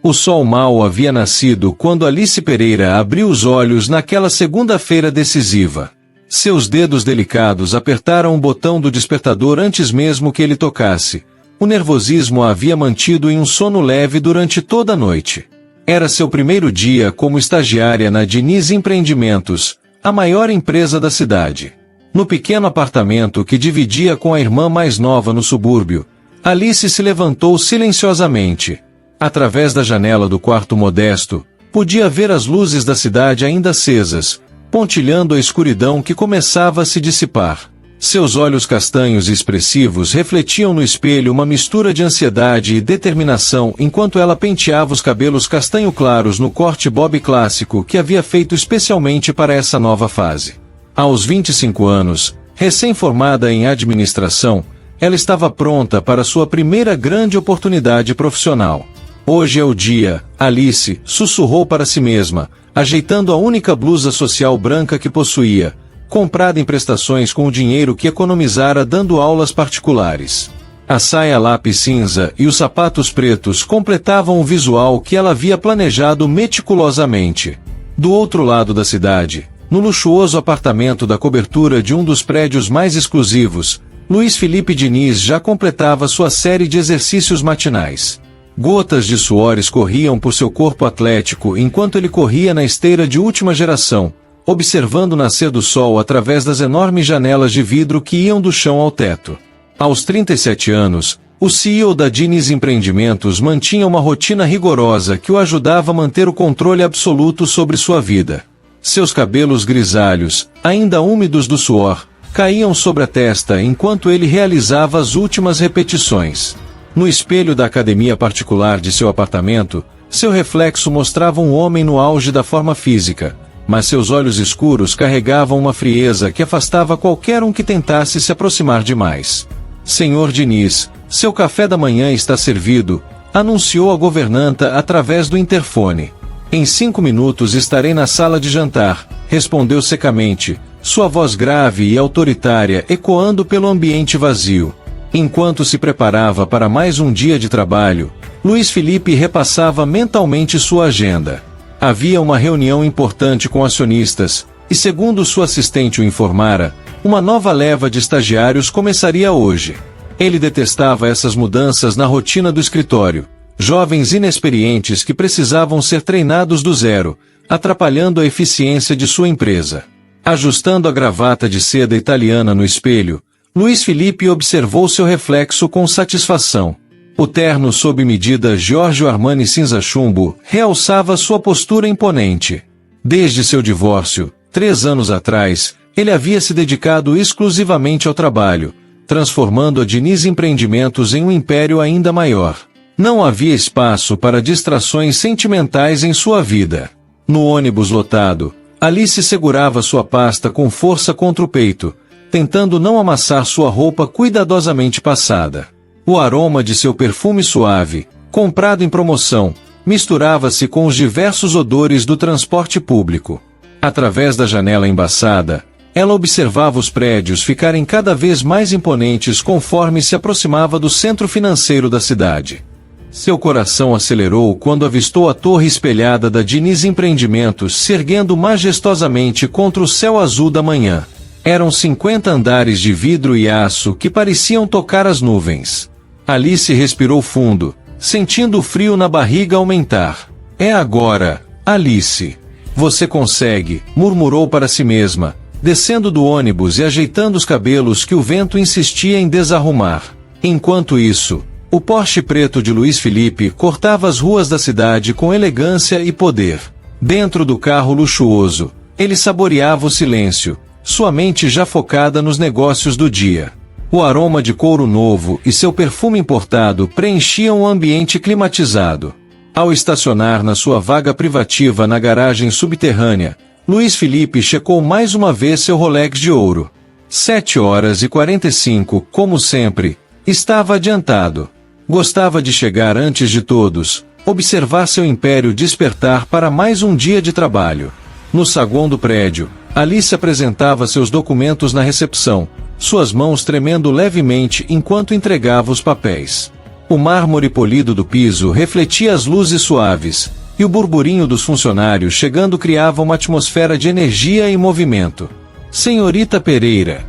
O sol mal havia nascido quando Alice Pereira abriu os olhos naquela segunda-feira decisiva. Seus dedos delicados apertaram o botão do despertador antes mesmo que ele tocasse. O nervosismo a havia mantido em um sono leve durante toda a noite. Era seu primeiro dia como estagiária na Diniz Empreendimentos, a maior empresa da cidade. No pequeno apartamento que dividia com a irmã mais nova no subúrbio, Alice se levantou silenciosamente. Através da janela do quarto modesto, podia ver as luzes da cidade ainda acesas, pontilhando a escuridão que começava a se dissipar. Seus olhos castanhos e expressivos refletiam no espelho uma mistura de ansiedade e determinação enquanto ela penteava os cabelos castanho claros no corte bob clássico que havia feito especialmente para essa nova fase. Aos 25 anos, recém-formada em administração, ela estava pronta para sua primeira grande oportunidade profissional. Hoje é o dia, Alice sussurrou para si mesma, ajeitando a única blusa social branca que possuía, comprada em prestações com o dinheiro que economizara dando aulas particulares. A saia lápis cinza e os sapatos pretos completavam o visual que ela havia planejado meticulosamente. Do outro lado da cidade, no luxuoso apartamento da cobertura de um dos prédios mais exclusivos, Luiz Felipe Diniz já completava sua série de exercícios matinais. Gotas de suor escorriam por seu corpo atlético enquanto ele corria na esteira de última geração, observando o nascer do sol através das enormes janelas de vidro que iam do chão ao teto. Aos 37 anos, o CEO da Diniz Empreendimentos mantinha uma rotina rigorosa que o ajudava a manter o controle absoluto sobre sua vida. Seus cabelos grisalhos, ainda úmidos do suor, caíam sobre a testa enquanto ele realizava as últimas repetições. No espelho da academia particular de seu apartamento, seu reflexo mostrava um homem no auge da forma física, mas seus olhos escuros carregavam uma frieza que afastava qualquer um que tentasse se aproximar demais. Senhor Diniz, seu café da manhã está servido, anunciou a governanta através do interfone. Em 5 minutos estarei na sala de jantar, respondeu secamente, sua voz grave e autoritária ecoando pelo ambiente vazio. Enquanto se preparava para mais um dia de trabalho, Luiz Felipe repassava mentalmente sua agenda. Havia uma reunião importante com acionistas, e segundo sua assistente o informara, uma nova leva de estagiários começaria hoje. Ele detestava essas mudanças na rotina do escritório, jovens inexperientes que precisavam ser treinados do zero, atrapalhando a eficiência de sua empresa. Ajustando a gravata de seda italiana no espelho, Luiz Felipe observou seu reflexo com satisfação. O terno sob medida Giorgio Armani cinza chumbo realçava sua postura imponente. Desde seu divórcio, 3 anos atrás, ele havia se dedicado exclusivamente ao trabalho, transformando a Diniz Empreendimentos em um império ainda maior. Não havia espaço para distrações sentimentais em sua vida. No ônibus lotado, Alice segurava sua pasta com força contra o peito, tentando não amassar sua roupa cuidadosamente passada. O aroma de seu perfume suave, comprado em promoção, misturava-se com os diversos odores do transporte público. Através da janela embaçada, ela observava os prédios ficarem cada vez mais imponentes conforme se aproximava do centro financeiro da cidade. Seu coração acelerou quando avistou a torre espelhada da Diniz Empreendimentos se erguendo majestosamente contra o céu azul da manhã. Eram 50 andares de vidro e aço que pareciam tocar as nuvens. Alice respirou fundo, sentindo o frio na barriga aumentar. É agora, Alice. Você consegue, murmurou para si mesma, descendo do ônibus e ajeitando os cabelos que o vento insistia em desarrumar. Enquanto isso, o Porsche preto de Luiz Felipe cortava as ruas da cidade com elegância e poder. Dentro do carro luxuoso, ele saboreava o silêncio, sua mente já focada nos negócios do dia. O aroma de couro novo e seu perfume importado preenchiam o ambiente climatizado. Ao estacionar na sua vaga privativa na garagem subterrânea, Luiz Felipe checou mais uma vez seu Rolex de ouro. 7h45, como sempre, estava adiantado. Gostava de chegar antes de todos, observar seu império despertar para mais um dia de trabalho. No saguão do prédio, Alice apresentava seus documentos na recepção, suas mãos tremendo levemente enquanto entregava os papéis. O mármore polido do piso refletia as luzes suaves, e o burburinho dos funcionários chegando criava uma atmosfera de energia e movimento. Senhorita Pereira.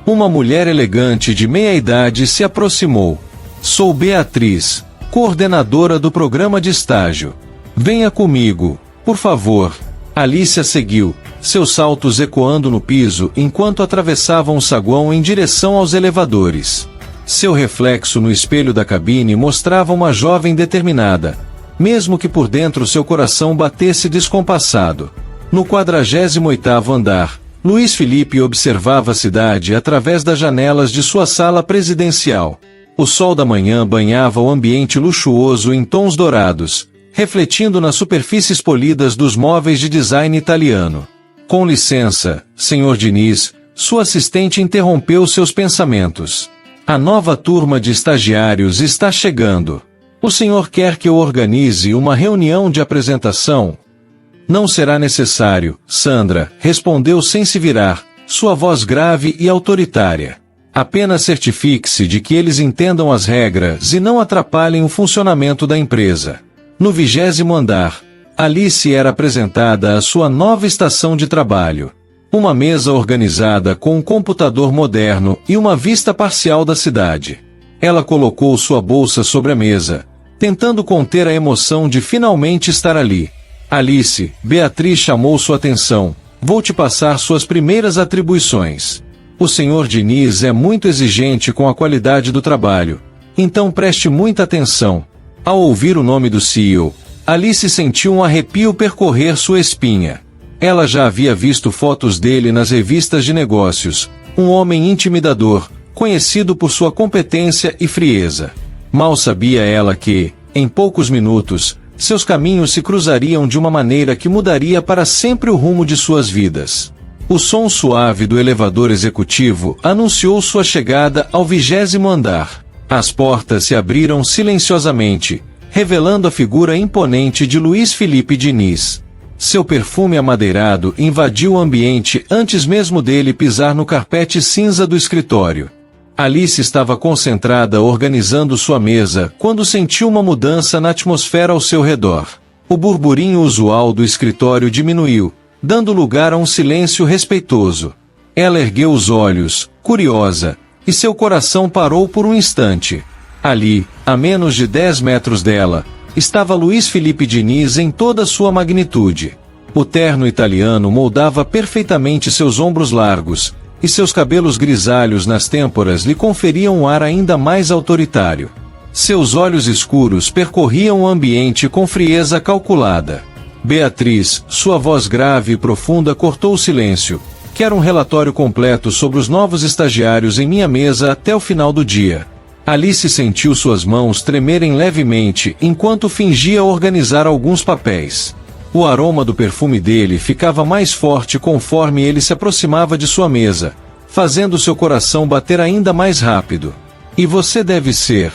Uma mulher elegante de meia-idade se aproximou. Sou Beatriz, coordenadora do programa de estágio. Venha comigo, por favor. Alice a seguiu, seus saltos ecoando no piso enquanto atravessavam o saguão em direção aos elevadores. Seu reflexo no espelho da cabine mostrava uma jovem determinada, mesmo que por dentro seu coração batesse descompassado. No 48º andar, Luiz Felipe observava a cidade através das janelas de sua sala presidencial. O sol da manhã banhava o ambiente luxuoso em tons dourados, refletindo nas superfícies polidas dos móveis de design italiano. Com licença, Sr. Diniz, sua assistente interrompeu seus pensamentos. A nova turma de estagiários está chegando. O senhor quer que eu organize uma reunião de apresentação? Não será necessário, Sandra, respondeu sem se virar, sua voz grave e autoritária. Apenas certifique-se de que eles entendam as regras e não atrapalhem o funcionamento da empresa. No 20º andar, Alice era apresentada à sua nova estação de trabalho. Uma mesa organizada com um computador moderno e uma vista parcial da cidade. Ela colocou sua bolsa sobre a mesa, tentando conter a emoção de finalmente estar ali. Alice, Beatriz chamou sua atenção. Vou te passar suas primeiras atribuições. O Sr. Diniz é muito exigente com a qualidade do trabalho, então preste muita atenção. Ao ouvir o nome do CEO, Alice sentiu um arrepio percorrer sua espinha. Ela já havia visto fotos dele nas revistas de negócios, um homem intimidador, conhecido por sua competência e frieza. Mal sabia ela que, em poucos minutos, seus caminhos se cruzariam de uma maneira que mudaria para sempre o rumo de suas vidas. O som suave do elevador executivo anunciou sua chegada ao 20º andar. As portas se abriram silenciosamente, revelando a figura imponente de Luiz Felipe Diniz. Seu perfume amadeirado invadiu o ambiente antes mesmo dele pisar no carpete cinza do escritório. Alice estava concentrada organizando sua mesa quando sentiu uma mudança na atmosfera ao seu redor. O burburinho usual do escritório diminuiu, dando lugar a um silêncio respeitoso. Ela ergueu os olhos, curiosa, e seu coração parou por um instante. Ali, a menos de 10 metros dela, estava Luiz Felipe Diniz em toda sua magnitude. O terno italiano moldava perfeitamente seus ombros largos, e seus cabelos grisalhos nas têmporas lhe conferiam um ar ainda mais autoritário. Seus olhos escuros percorriam o ambiente com frieza calculada. Beatriz, sua voz grave e profunda cortou o silêncio. Quero um relatório completo sobre os novos estagiários em minha mesa até o final do dia. Alice sentiu suas mãos tremerem levemente enquanto fingia organizar alguns papéis. O aroma do perfume dele ficava mais forte conforme ele se aproximava de sua mesa, fazendo seu coração bater ainda mais rápido. E você deve ser.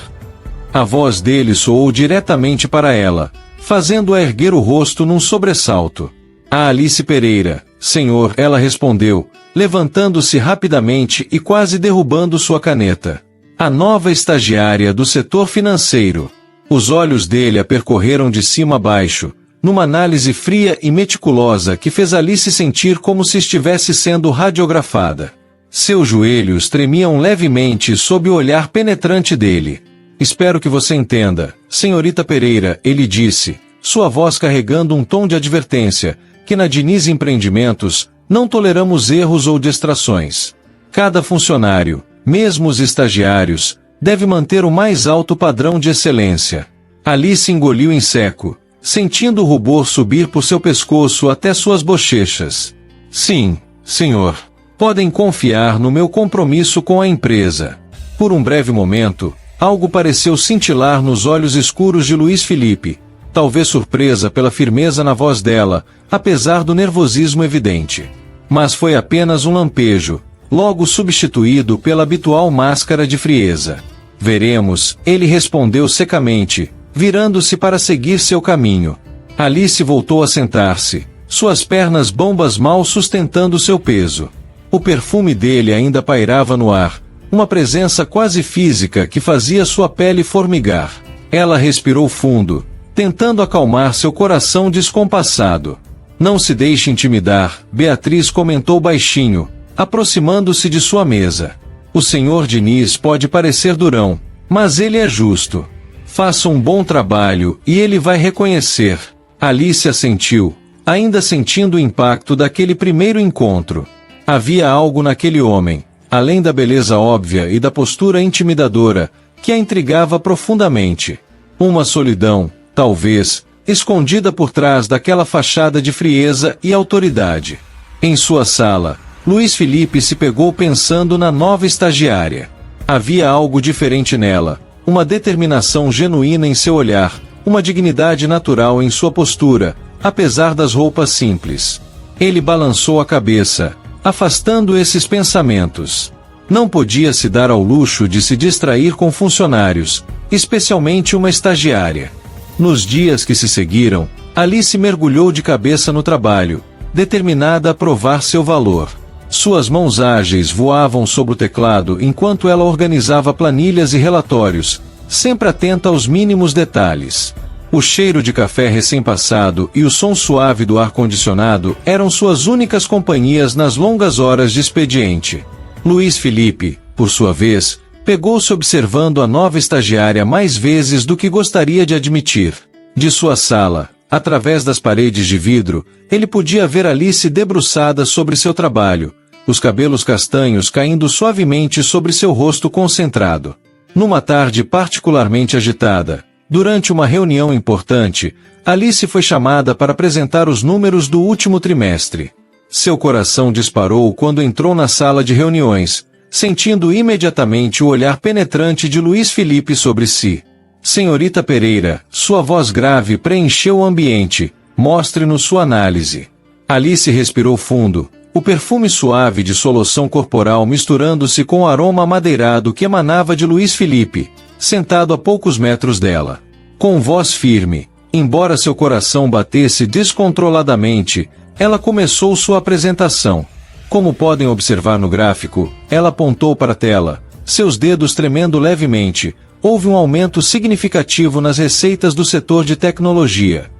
A voz dele soou diretamente para ela, fazendo-a erguer o rosto num sobressalto. A Alice Pereira, senhor, ela respondeu, levantando-se rapidamente e quase derrubando sua caneta. A nova estagiária do setor financeiro. Os olhos dele a percorreram de cima a baixo, numa análise fria e meticulosa que fez Alice sentir como se estivesse sendo radiografada. Seus joelhos tremiam levemente sob o olhar penetrante dele. Espero que você entenda, senhorita Pereira, ele disse, sua voz carregando um tom de advertência, que na Diniz Empreendimentos, não toleramos erros ou distrações. Cada funcionário, mesmo os estagiários, deve manter o mais alto padrão de excelência. Alice engoliu em seco, sentindo o rubor subir por seu pescoço até suas bochechas. Sim, senhor. Podem confiar no meu compromisso com a empresa. Por um breve momento, algo pareceu cintilar nos olhos escuros de Luiz Felipe, talvez surpresa pela firmeza na voz dela, apesar do nervosismo evidente. Mas foi apenas um lampejo, logo substituído pela habitual máscara de frieza. Veremos, ele respondeu secamente, virando-se para seguir seu caminho. Alice voltou a sentar-se, suas pernas bombas mal sustentando seu peso. O perfume dele ainda pairava no ar, uma presença quase física que fazia sua pele formigar. Ela respirou fundo, tentando acalmar seu coração descompassado. Não se deixe intimidar, Beatriz comentou baixinho, aproximando-se de sua mesa. O Sr. Diniz pode parecer durão, mas ele é justo. Faça um bom trabalho e ele vai reconhecer. Alice assentiu, ainda sentindo o impacto daquele primeiro encontro. Havia algo naquele homem, além da beleza óbvia e da postura intimidadora, que a intrigava profundamente. Uma solidão, talvez, escondida por trás daquela fachada de frieza e autoridade. Em sua sala, Luiz Felipe se pegou pensando na nova estagiária. Havia algo diferente nela, uma determinação genuína em seu olhar, uma dignidade natural em sua postura, apesar das roupas simples. Ele balançou a cabeça, afastando esses pensamentos. Não podia se dar ao luxo de se distrair com funcionários, especialmente uma estagiária. Nos dias que se seguiram, Alice mergulhou de cabeça no trabalho, determinada a provar seu valor. Suas mãos ágeis voavam sobre o teclado enquanto ela organizava planilhas e relatórios, sempre atenta aos mínimos detalhes. O cheiro de café recém-passado e o som suave do ar-condicionado eram suas únicas companhias nas longas horas de expediente. Luiz Felipe, por sua vez, pegou-se observando a nova estagiária mais vezes do que gostaria de admitir. De sua sala, através das paredes de vidro, ele podia ver Alice debruçada sobre seu trabalho, os cabelos castanhos caindo suavemente sobre seu rosto concentrado. Numa tarde particularmente agitada, durante uma reunião importante, Alice foi chamada para apresentar os números do último trimestre. Seu coração disparou quando entrou na sala de reuniões, sentindo imediatamente o olhar penetrante de Luiz Felipe sobre si. Senhorita Pereira, sua voz grave preencheu o ambiente, mostre-nos sua análise. Alice respirou fundo, o perfume suave de solução corporal misturando-se com o aroma amadeirado que emanava de Luiz Felipe, sentado a poucos metros dela. Com voz firme, embora seu coração batesse descontroladamente, ela começou sua apresentação. Como podem observar no gráfico, ela apontou para a tela, seus dedos tremendo levemente. Houve um aumento significativo nas receitas do setor de tecnologia.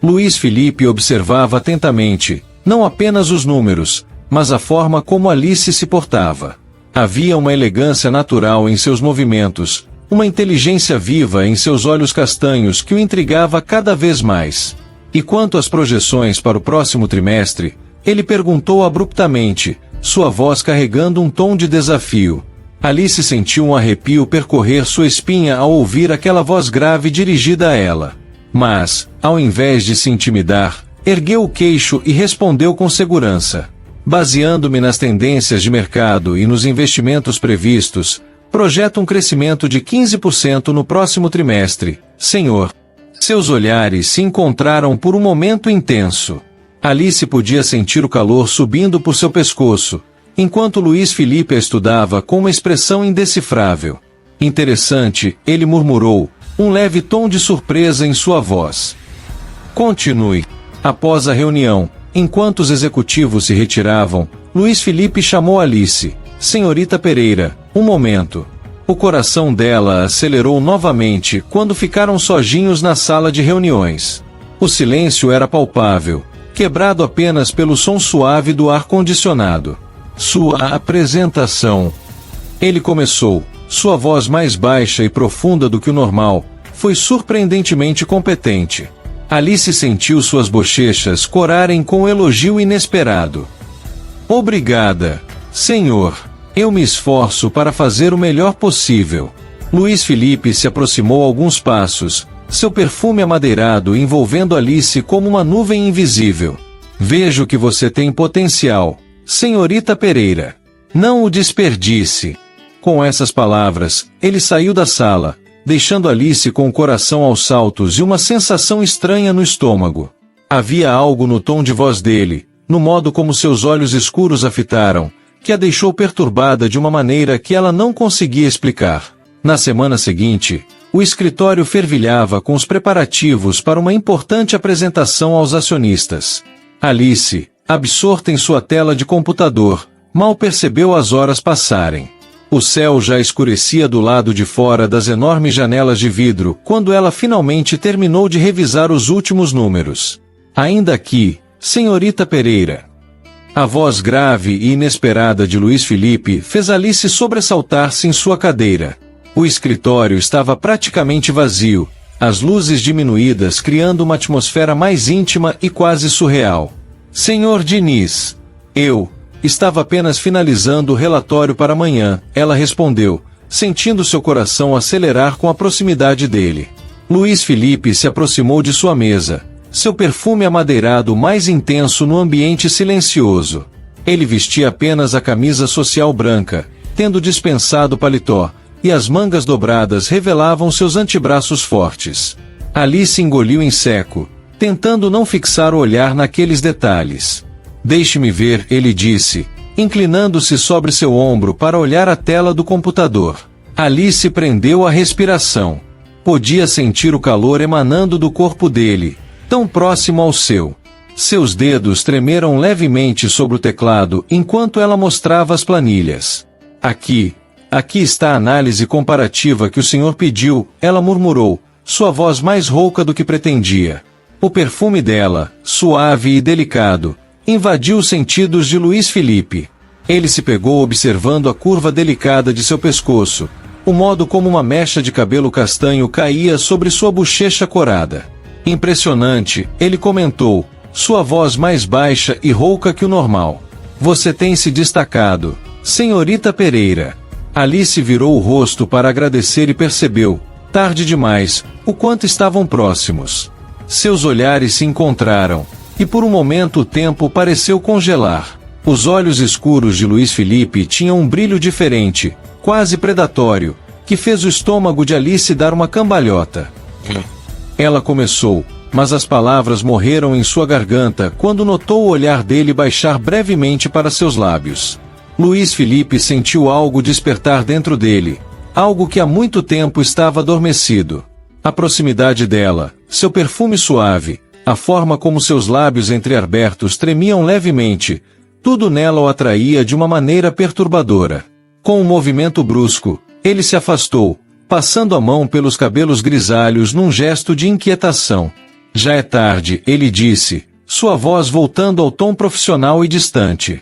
Luiz Felipe observava atentamente, não apenas os números, mas a forma como Alice se portava. Havia uma elegância natural em seus movimentos, uma inteligência viva em seus olhos castanhos que o intrigava cada vez mais. E quanto às projeções para o próximo trimestre, ele perguntou abruptamente, sua voz carregando um tom de desafio. Alice sentiu um arrepio percorrer sua espinha ao ouvir aquela voz grave dirigida a ela. Mas, ao invés de se intimidar, ergueu o queixo e respondeu com segurança. Baseando-me nas tendências de mercado e nos investimentos previstos, projeto um crescimento de 15% no próximo trimestre, senhor. Seus olhares se encontraram por um momento intenso. Alice podia sentir o calor subindo por seu pescoço, enquanto Luiz Felipe a estudava com uma expressão indecifrável. Interessante, ele murmurou, um leve tom de surpresa em sua voz. Continue. Após a reunião, enquanto os executivos se retiravam, Luiz Felipe chamou Alice. Senhorita Pereira, um momento. O coração dela acelerou novamente quando ficaram sozinhos na sala de reuniões. O silêncio era palpável, quebrado apenas pelo som suave do ar-condicionado. Sua apresentação. Ele começou, sua voz mais baixa e profunda do que o normal, foi surpreendentemente competente. Alice sentiu suas bochechas corarem com um elogio inesperado. Obrigada, senhor. Eu me esforço para fazer o melhor possível. Luiz Felipe se aproximou alguns passos, seu perfume amadeirado envolvendo Alice como uma nuvem invisível. Vejo que você tem potencial, senhorita Pereira. Não o desperdice. Com essas palavras, ele saiu da sala, deixando Alice com o coração aos saltos e uma sensação estranha no estômago. Havia algo no tom de voz dele, no modo como seus olhos escuros a fitaram, que a deixou perturbada de uma maneira que ela não conseguia explicar. Na semana seguinte, o escritório fervilhava com os preparativos para uma importante apresentação aos acionistas. Alice, absorta em sua tela de computador, mal percebeu as horas passarem. O céu já escurecia do lado de fora das enormes janelas de vidro, quando ela finalmente terminou de revisar os últimos números. Ainda aqui, senhorita Pereira. A voz grave e inesperada de Luiz Felipe fez Alice sobressaltar-se em sua cadeira. O escritório estava praticamente vazio, as luzes diminuídas criando uma atmosfera mais íntima e quase surreal. Senhor Diniz, eu estava apenas finalizando o relatório para amanhã, ela respondeu, sentindo seu coração acelerar com a proximidade dele. Luiz Felipe se aproximou de sua mesa, seu perfume amadeirado mais intenso no ambiente silencioso. Ele vestia apenas a camisa social branca, tendo dispensado o paletó, e as mangas dobradas revelavam seus antebraços fortes. Alice engoliu em seco, tentando não fixar o olhar naqueles detalhes. Deixe-me ver, ele disse, inclinando-se sobre seu ombro para olhar a tela do computador. Alice prendeu a respiração. Podia sentir o calor emanando do corpo dele, tão próximo ao seu. Seus dedos tremeram levemente sobre o teclado enquanto ela mostrava as planilhas. Aqui está a análise comparativa que o senhor pediu, ela murmurou, sua voz mais rouca do que pretendia. O perfume dela, suave e delicado, invadiu os sentidos de Luiz Felipe. Ele se pegou observando a curva delicada de seu pescoço, o modo como uma mecha de cabelo castanho caía sobre sua bochecha corada. Impressionante, ele comentou, sua voz mais baixa e rouca que o normal. Você tem se destacado, senhorita Pereira. Alice virou o rosto para agradecer e percebeu, tarde demais, o quanto estavam próximos. Seus olhares se encontraram, e por um momento o tempo pareceu congelar. Os olhos escuros de Luiz Felipe tinham um brilho diferente, quase predatório, que fez o estômago de Alice dar uma cambalhota. Ela começou, mas as palavras morreram em sua garganta quando notou o olhar dele baixar brevemente para seus lábios. Luiz Felipe sentiu algo despertar dentro dele, algo que há muito tempo estava adormecido. A proximidade dela, seu perfume suave, a forma como seus lábios entreabertos tremiam levemente, tudo nela o atraía de uma maneira perturbadora. Com um movimento brusco, ele se afastou, passando a mão pelos cabelos grisalhos num gesto de inquietação. Já é tarde, ele disse, sua voz voltando ao tom profissional e distante.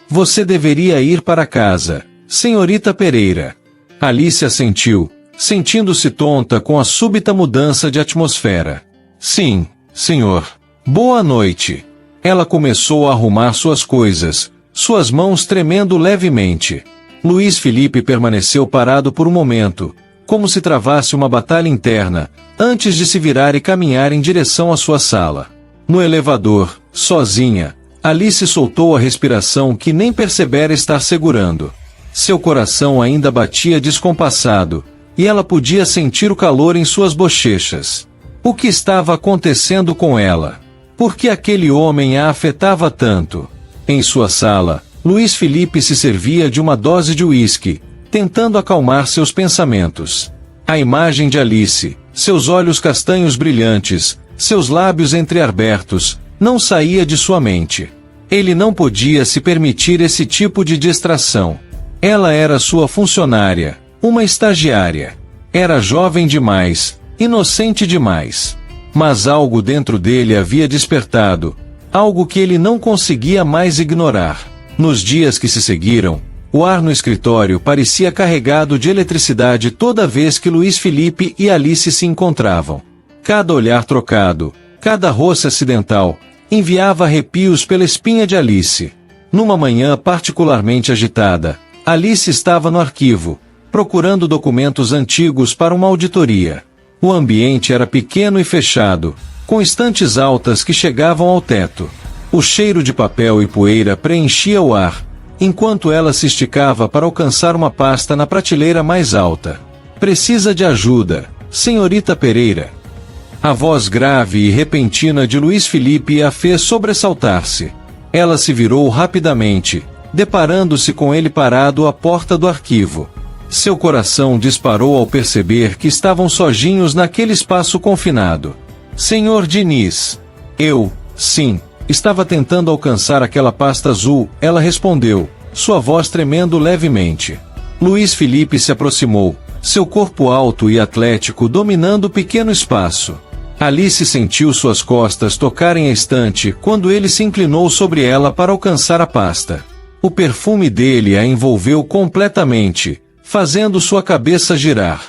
Você deveria ir para casa, senhorita Pereira. Alice assentiu, sentindo-se tonta com a súbita mudança de atmosfera. Sim, senhor. Boa noite. Ela começou a arrumar suas coisas, suas mãos tremendo levemente. Luiz Felipe permaneceu parado por um momento, como se travasse uma batalha interna, antes de se virar e caminhar em direção à sua sala. No elevador, sozinha, Alice soltou a respiração que nem percebera estar segurando. Seu coração ainda batia descompassado, e ela podia sentir o calor em suas bochechas. O que estava acontecendo com ela? Por que aquele homem a afetava tanto? Em sua sala, Luiz Felipe se servia de uma dose de uísque, tentando acalmar seus pensamentos. A imagem de Alice, seus olhos castanhos brilhantes, seus lábios entreabertos, não saía de sua mente. Ele não podia se permitir esse tipo de distração. Ela era sua funcionária, uma estagiária. Era jovem demais, inocente demais. Mas algo dentro dele havia despertado, algo que ele não conseguia mais ignorar. Nos dias que se seguiram, o ar no escritório parecia carregado de eletricidade toda vez que Luiz Felipe e Alice se encontravam. Cada olhar trocado, cada roce acidental, enviava arrepios pela espinha de Alice. Numa manhã particularmente agitada, Alice estava no arquivo, procurando documentos antigos para uma auditoria. O ambiente era pequeno e fechado, com estantes altas que chegavam ao teto. O cheiro de papel e poeira preenchia o ar, enquanto ela se esticava para alcançar uma pasta na prateleira mais alta. Precisa de ajuda, senhorita Pereira. A voz grave e repentina de Luiz Felipe a fez sobressaltar-se. Ela se virou rapidamente, deparando-se com ele parado à porta do arquivo. Seu coração disparou ao perceber que estavam sozinhos naquele espaço confinado. Senhor Diniz. Sim, estava tentando alcançar aquela pasta azul, ela respondeu, sua voz tremendo levemente. Luís Felipe se aproximou, seu corpo alto e atlético dominando o pequeno espaço. Alice sentiu suas costas tocarem a estante quando ele se inclinou sobre ela para alcançar a pasta. O perfume dele a envolveu completamente, fazendo sua cabeça girar.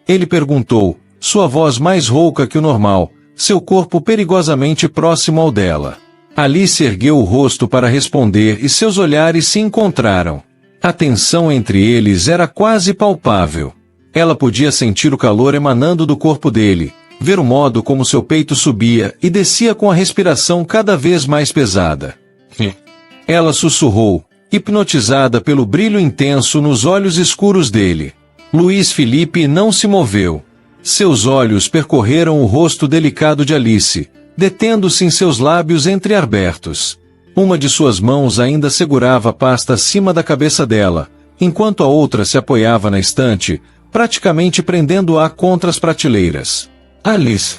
Ele perguntou, sua voz mais rouca que o normal, seu corpo perigosamente próximo ao dela. Alice ergueu o rosto para responder e seus olhares se encontraram. A tensão entre eles era quase palpável. Ela podia sentir o calor emanando do corpo dele, ver o modo como seu peito subia e descia com a respiração cada vez mais pesada. Ela sussurrou, hipnotizada pelo brilho intenso nos olhos escuros dele. Luís Felipe não se moveu. Seus olhos percorreram o rosto delicado de Alice, detendo-se em seus lábios entreabertos. Uma de suas mãos ainda segurava a pasta acima da cabeça dela, enquanto a outra se apoiava na estante, praticamente prendendo-a contra as prateleiras. Alice.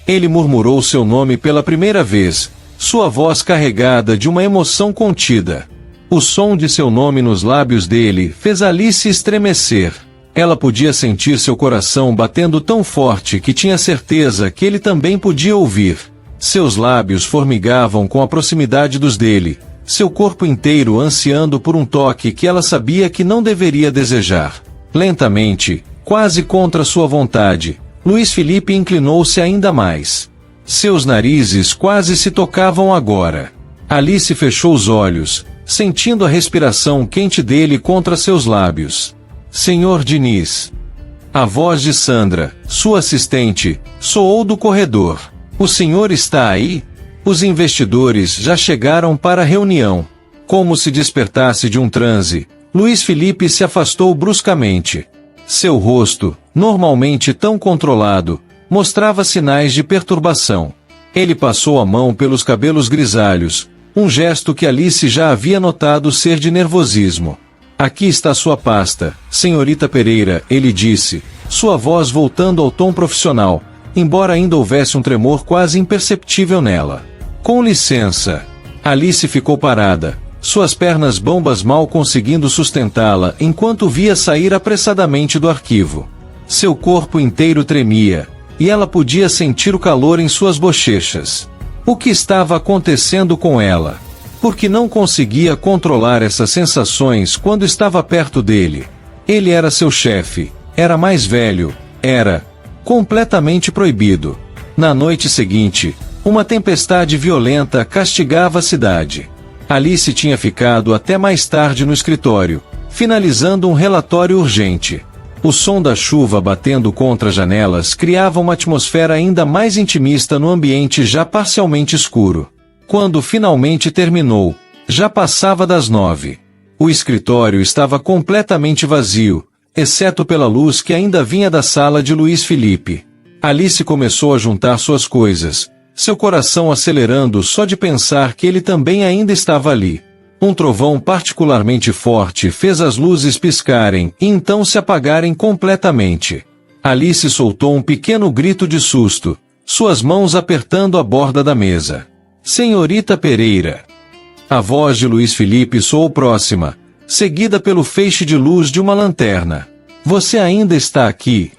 Ele murmurou seu nome pela primeira vez, sua voz carregada de uma emoção contida. O som de seu nome nos lábios dele fez Alice estremecer. Ela podia sentir seu coração batendo tão forte que tinha certeza que ele também podia ouvir. Seus lábios formigavam com a proximidade dos dele, seu corpo inteiro ansiando por um toque que ela sabia que não deveria desejar. Lentamente, quase contra sua vontade, Luís Felipe inclinou-se ainda mais. Seus narizes quase se tocavam agora. Alice fechou os olhos, sentindo a respiração quente dele contra seus lábios. Senhor Diniz. A voz de Sandra, sua assistente, soou do corredor. O senhor está aí? Os investidores já chegaram para a reunião. Como se despertasse de um transe, Luís Felipe se afastou bruscamente. Seu rosto, normalmente tão controlado, mostrava sinais de perturbação. Ele passou a mão pelos cabelos grisalhos, um gesto que Alice já havia notado ser de nervosismo. Aqui está sua pasta, senhorita Pereira, ele disse, sua voz voltando ao tom profissional, embora ainda houvesse um tremor quase imperceptível nela. Com licença. Alice ficou parada, suas pernas bambas mal conseguindo sustentá-la enquanto via sair apressadamente do arquivo. Seu corpo inteiro tremia, e ela podia sentir o calor em suas bochechas. O que estava acontecendo com ela? Porque não conseguia controlar essas sensações quando estava perto dele. Ele era seu chefe, era mais velho, era completamente proibido. Na noite seguinte, uma tempestade violenta castigava a cidade. Alice tinha ficado até mais tarde no escritório, finalizando um relatório urgente. O som da chuva batendo contra as janelas criava uma atmosfera ainda mais intimista no ambiente já parcialmente escuro. Quando finalmente terminou, já passava das 9. O escritório estava completamente vazio, exceto pela luz que ainda vinha da sala de Luís Felipe. Alice começou a juntar suas coisas, seu coração acelerando só de pensar que ele também ainda estava ali. Um trovão particularmente forte fez as luzes piscarem e então se apagarem completamente. Alice soltou um pequeno grito de susto, suas mãos apertando a borda da mesa. Senhorita Pereira. A voz de Luís Felipe soou próxima, seguida pelo feixe de luz de uma lanterna. Você ainda está aqui?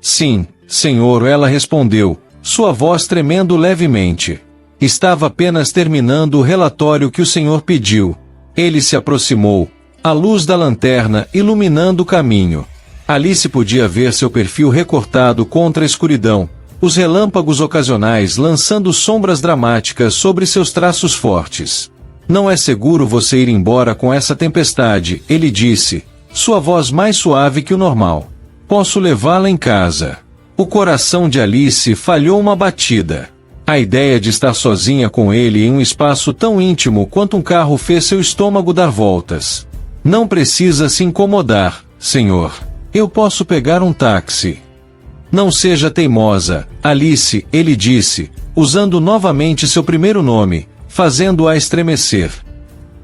Sim, senhor, ela respondeu, sua voz tremendo levemente. Estava apenas terminando o relatório que o senhor pediu. Ele se aproximou, a luz da lanterna iluminando o caminho. Alice podia ver seu perfil recortado contra a escuridão, os relâmpagos ocasionais lançando sombras dramáticas sobre seus traços fortes. Não é seguro você ir embora com essa tempestade, ele disse, sua voz mais suave que o normal. Posso levá-la em casa. O coração de Alice falhou uma batida. A ideia de estar sozinha com ele em um espaço tão íntimo quanto um carro fez seu estômago dar voltas. Não precisa se incomodar, senhor. Eu posso pegar um táxi. Não seja teimosa, Alice, ele disse, usando novamente seu primeiro nome, fazendo-a estremecer.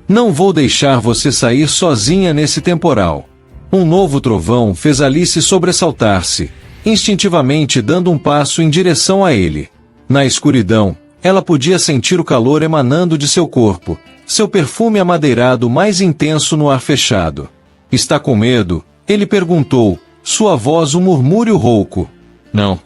Não vou deixar você sair sozinha nesse temporal. Um novo trovão fez Alice sobressaltar-se, instintivamente dando um passo em direção a ele. Na escuridão, ela podia sentir o calor emanando de seu corpo, seu perfume amadeirado mais intenso no ar fechado. Está com medo? Ele perguntou, sua voz um murmúrio rouco. Não.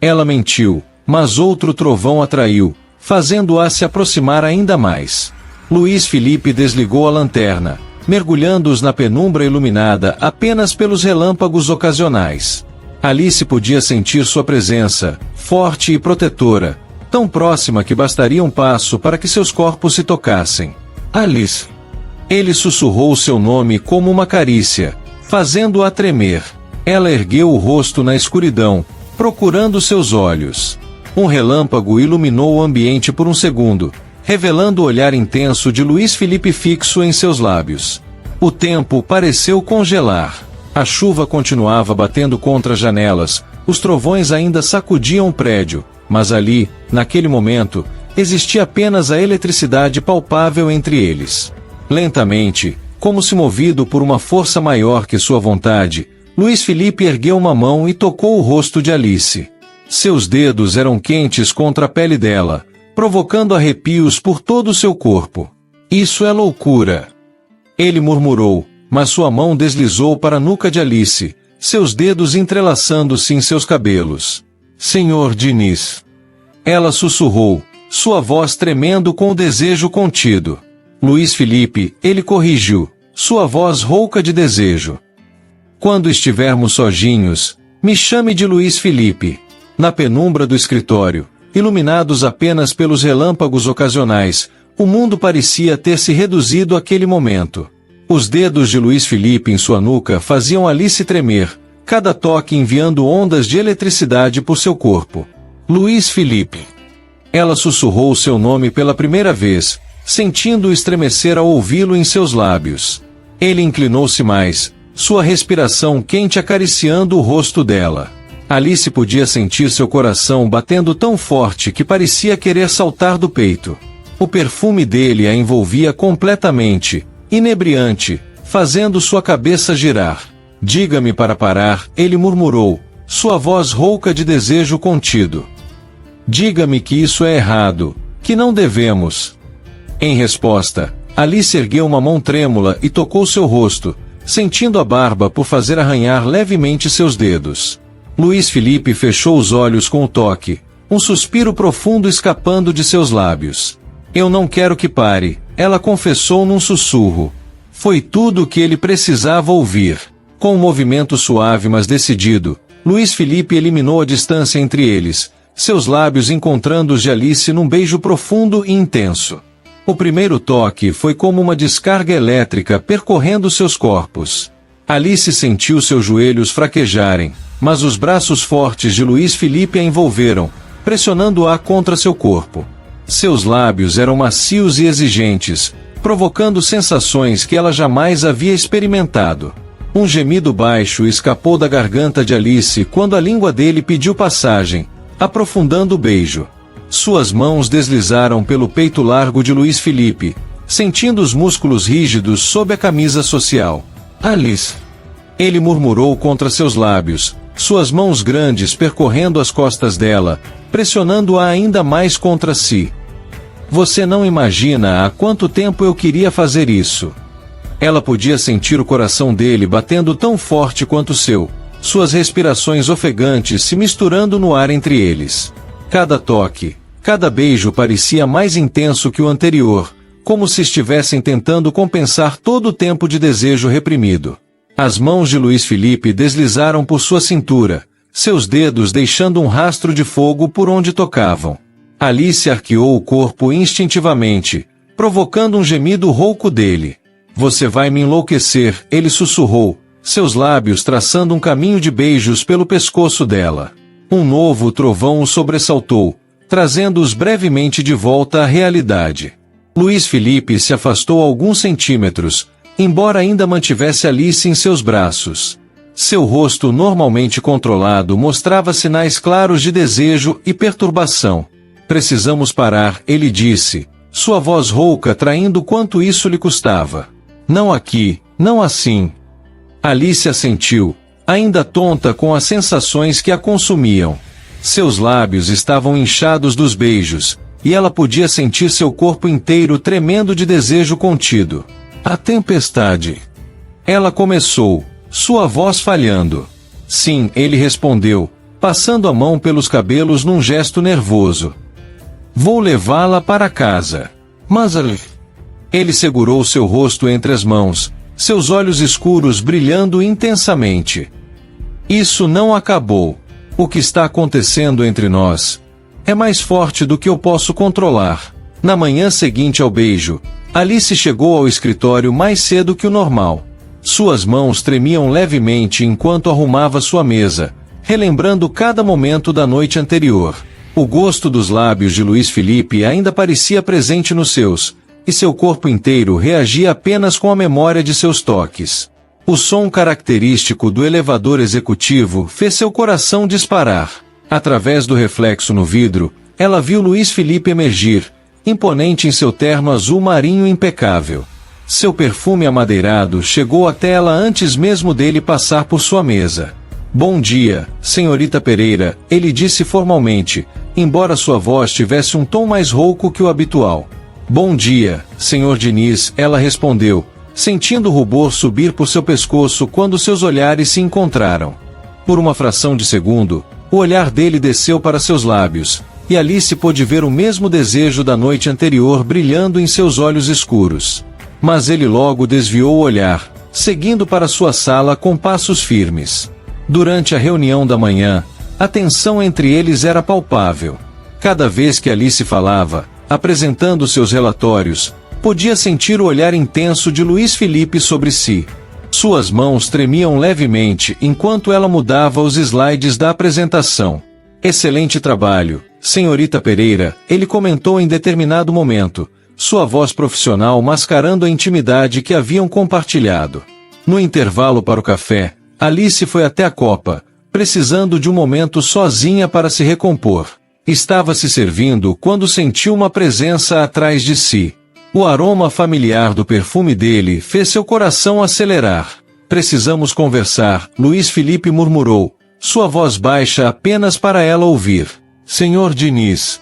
Ela mentiu, mas outro trovão atraiu, fazendo-a se aproximar ainda mais. Luiz Felipe desligou a lanterna, mergulhando-os na penumbra iluminada apenas pelos relâmpagos ocasionais. Alice podia sentir sua presença, forte e protetora, tão próxima que bastaria um passo para que seus corpos se tocassem. Alice. Ele sussurrou seu nome como uma carícia, fazendo-a tremer. Ela ergueu o rosto na escuridão, procurando seus olhos. Um relâmpago iluminou o ambiente por um segundo, revelando o olhar intenso de Luiz Felipe fixo em seus lábios. O tempo pareceu congelar. A chuva continuava batendo contra as janelas, os trovões ainda sacudiam o prédio, mas ali, naquele momento, existia apenas a eletricidade palpável entre eles. Lentamente, como se movido por uma força maior que sua vontade, Luiz Felipe ergueu uma mão e tocou o rosto de Alice. Seus dedos eram quentes contra a pele dela, provocando arrepios por todo o seu corpo. Isso é loucura. Ele murmurou, mas sua mão deslizou para a nuca de Alice, seus dedos entrelaçando-se em seus cabelos. Senhor Diniz. Ela sussurrou, sua voz tremendo com o desejo contido. Luiz Felipe, ele corrigiu, sua voz rouca de desejo. Quando estivermos sozinhos, me chame de Luiz Felipe. Na penumbra do escritório, iluminados apenas pelos relâmpagos ocasionais, o mundo parecia ter se reduzido àquele momento. Os dedos de Luiz Felipe em sua nuca faziam Alice tremer, cada toque enviando ondas de eletricidade por seu corpo. Luiz Felipe. Ela sussurrou seu nome pela primeira vez, sentindo-o estremecer ao ouvi-lo em seus lábios. Ele inclinou-se mais, sua respiração quente acariciando o rosto dela. Alice podia sentir seu coração batendo tão forte que parecia querer saltar do peito. O perfume dele a envolvia completamente, inebriante, fazendo sua cabeça girar. Diga-me para parar, ele murmurou, sua voz rouca de desejo contido. Diga-me que isso é errado, que não devemos. Em resposta, Alice ergueu uma mão trêmula e tocou seu rosto, sentindo a barba por fazer arranhar levemente seus dedos. Luiz Felipe fechou os olhos com o toque, um suspiro profundo escapando de seus lábios. Eu não quero que pare, ela confessou num sussurro. Foi tudo o que ele precisava ouvir. Com um movimento suave mas decidido, Luiz Felipe eliminou a distância entre eles, seus lábios encontrando os de Alice num beijo profundo e intenso. O primeiro toque foi como uma descarga elétrica percorrendo seus corpos. Alice sentiu seus joelhos fraquejarem, mas os braços fortes de Luiz Felipe a envolveram, pressionando-a contra seu corpo. Seus lábios eram macios e exigentes, provocando sensações que ela jamais havia experimentado. Um gemido baixo escapou da garganta de Alice quando a língua dele pediu passagem, aprofundando o beijo. Suas mãos deslizaram pelo peito largo de Luiz Felipe, sentindo os músculos rígidos sob a camisa social. Alice. Ele murmurou contra seus lábios, suas mãos grandes percorrendo as costas dela, pressionando-a ainda mais contra si. Você não imagina há quanto tempo eu queria fazer isso. Ela podia sentir o coração dele batendo tão forte quanto o seu, suas respirações ofegantes se misturando no ar entre eles. Cada toque, cada beijo parecia mais intenso que o anterior, como se estivessem tentando compensar todo o tempo de desejo reprimido. As mãos de Luiz Felipe deslizaram por sua cintura, seus dedos deixando um rastro de fogo por onde tocavam. Alice arqueou o corpo instintivamente, provocando um gemido rouco dele. Você vai me enlouquecer, ele sussurrou, seus lábios traçando um caminho de beijos pelo pescoço dela. Um novo trovão o sobressaltou, trazendo-os brevemente de volta à realidade. Luiz Felipe se afastou alguns centímetros, embora ainda mantivesse Alice em seus braços. Seu rosto normalmente controlado mostrava sinais claros de desejo e perturbação. Precisamos parar, ele disse, sua voz rouca traindo quanto isso lhe custava. Não aqui, não assim. Alice assentiu, ainda tonta com as sensações que a consumiam. Seus lábios estavam inchados dos beijos, e ela podia sentir seu corpo inteiro tremendo de desejo contido. A tempestade. Ela começou, sua voz falhando. Sim, ele respondeu, passando a mão pelos cabelos num gesto nervoso. Vou levá-la para casa. Mas ele segurou seu rosto entre as mãos, seus olhos escuros brilhando intensamente. Isso não acabou. O que está acontecendo entre nós é mais forte do que eu posso controlar. Na manhã seguinte ao beijo, Alice chegou ao escritório mais cedo que o normal. Suas mãos tremiam levemente enquanto arrumava sua mesa, relembrando cada momento da noite anterior. O gosto dos lábios de Luiz Felipe ainda parecia presente nos seus, e seu corpo inteiro reagia apenas com a memória de seus toques. O som característico do elevador executivo fez seu coração disparar. Através do reflexo no vidro, ela viu Luiz Felipe emergir, imponente em seu terno azul marinho impecável. Seu perfume amadeirado chegou até ela antes mesmo dele passar por sua mesa. Bom dia, senhorita Pereira, ele disse formalmente, embora sua voz tivesse um tom mais rouco que o habitual. Bom dia, senhor Diniz, ela respondeu, sentindo o rubor subir por seu pescoço quando seus olhares se encontraram. Por uma fração de segundo, o olhar dele desceu para seus lábios, e Alice pôde ver o mesmo desejo da noite anterior brilhando em seus olhos escuros. Mas ele logo desviou o olhar, seguindo para sua sala com passos firmes. Durante a reunião da manhã, a tensão entre eles era palpável. Cada vez que Alice falava, apresentando seus relatórios, podia sentir o olhar intenso de Luiz Felipe sobre si. Suas mãos tremiam levemente enquanto ela mudava os slides da apresentação. Excelente trabalho, senhorita Pereira, ele comentou em determinado momento, sua voz profissional mascarando a intimidade que haviam compartilhado. No intervalo para o café, Alice foi até a copa, precisando de um momento sozinha para se recompor. Estava se servindo quando sentiu uma presença atrás de si. O aroma familiar do perfume dele fez seu coração acelerar. Precisamos conversar, Luiz Felipe murmurou, sua voz baixa apenas para ela ouvir. Senhor Diniz,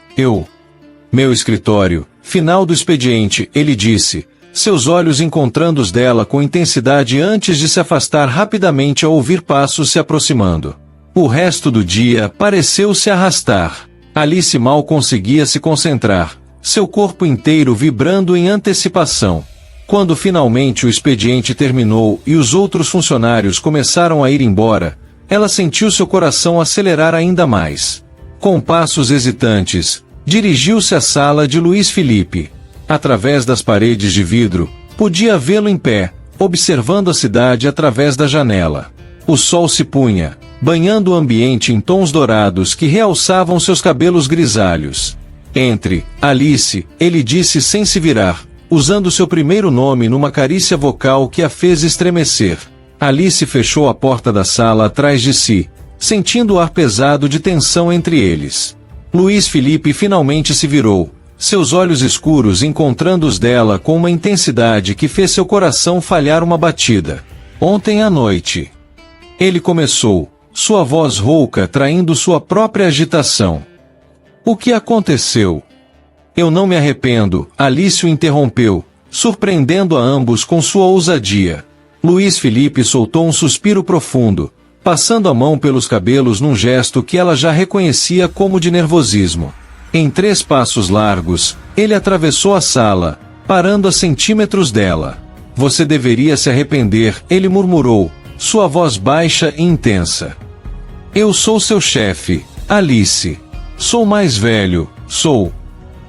meu escritório, final do expediente, ele disse, seus olhos encontrando os dela com intensidade antes de se afastar rapidamente ao ouvir passos se aproximando. O resto do dia pareceu se arrastar. Alice mal conseguia se concentrar, seu corpo inteiro vibrando em antecipação. Quando finalmente o expediente terminou e os outros funcionários começaram a ir embora, ela sentiu seu coração acelerar ainda mais. Com passos hesitantes, dirigiu-se à sala de Luiz Felipe. Através das paredes de vidro, podia vê-lo em pé, observando a cidade através da janela. O sol se punha, banhando o ambiente em tons dourados que realçavam seus cabelos grisalhos. Entre, Alice, ele disse sem se virar, usando seu primeiro nome numa carícia vocal que a fez estremecer. Alice fechou a porta da sala atrás de si, sentindo o ar pesado de tensão entre eles. Luiz Felipe finalmente se virou, seus olhos escuros encontrando os dela com uma intensidade que fez seu coração falhar uma batida. Ontem à noite. Ele começou, sua voz rouca traindo sua própria agitação. O que aconteceu? Eu não me arrependo, Alice o interrompeu, surpreendendo a ambos com sua ousadia. Luiz Felipe soltou um suspiro profundo, passando a mão pelos cabelos num gesto que ela já reconhecia como de nervosismo. Em 3 passos largos, ele atravessou a sala, parando a centímetros dela. Você deveria se arrepender, ele murmurou, sua voz baixa e intensa. Eu sou seu chefe, Alice. Sou mais velho, sou.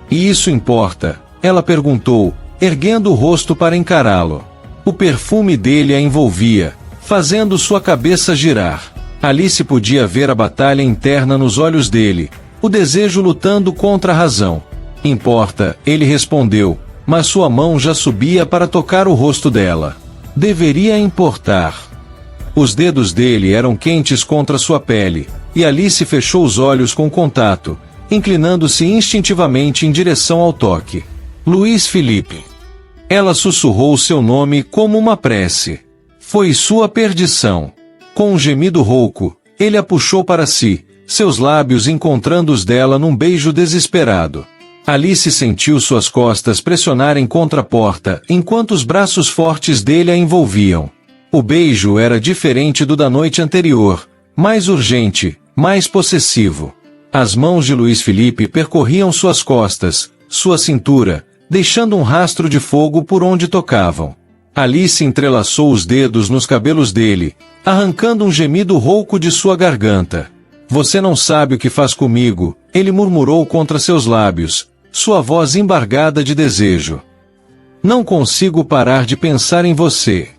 E isso importa? Ela perguntou, erguendo o rosto para encará-lo. O perfume dele a envolvia, fazendo sua cabeça girar. Alice podia ver a batalha interna nos olhos dele, o desejo lutando contra a razão. Importa, ele respondeu, mas sua mão já subia para tocar o rosto dela. Deveria importar. Os dedos dele eram quentes contra sua pele, e Alice fechou os olhos com contato, inclinando-se instintivamente em direção ao toque. Luiz Felipe. Ela sussurrou seu nome como uma prece. Foi sua perdição. Com um gemido rouco, ele a puxou para si, seus lábios encontrando os dela num beijo desesperado. Alice sentiu suas costas pressionarem contra a porta enquanto os braços fortes dele a envolviam. O beijo era diferente do da noite anterior, mais urgente, mais possessivo. As mãos de Luiz Felipe percorriam suas costas, sua cintura, deixando um rastro de fogo por onde tocavam. Alice entrelaçou os dedos nos cabelos dele, arrancando um gemido rouco de sua garganta. Você não sabe o que faz comigo, ele murmurou contra seus lábios, sua voz embargada de desejo. Não consigo parar de pensar em você.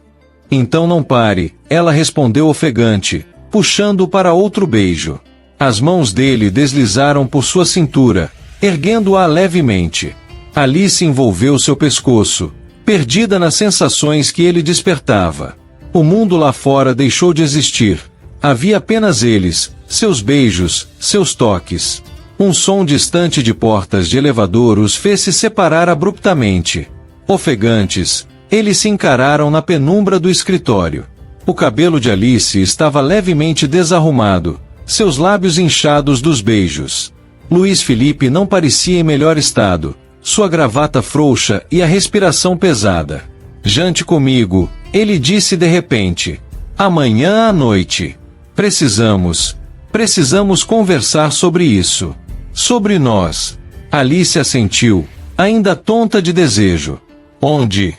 Então não pare, ela respondeu ofegante, puxando-o para outro beijo. As mãos dele deslizaram por sua cintura, erguendo-a levemente. Alice envolveu seu pescoço, perdida nas sensações que ele despertava. O mundo lá fora deixou de existir. Havia apenas eles, seus beijos, seus toques. Um som distante de portas de elevador os fez se separar abruptamente. Ofegantes, eles se encararam na penumbra do escritório. O cabelo de Alice estava levemente desarrumado, seus lábios inchados dos beijos. Luiz Felipe não parecia em melhor estado, sua gravata frouxa e a respiração pesada. Jante comigo, ele disse de repente. Amanhã à noite. Precisamos conversar sobre isso. Sobre nós. Alice assentiu, ainda tonta de desejo. Onde?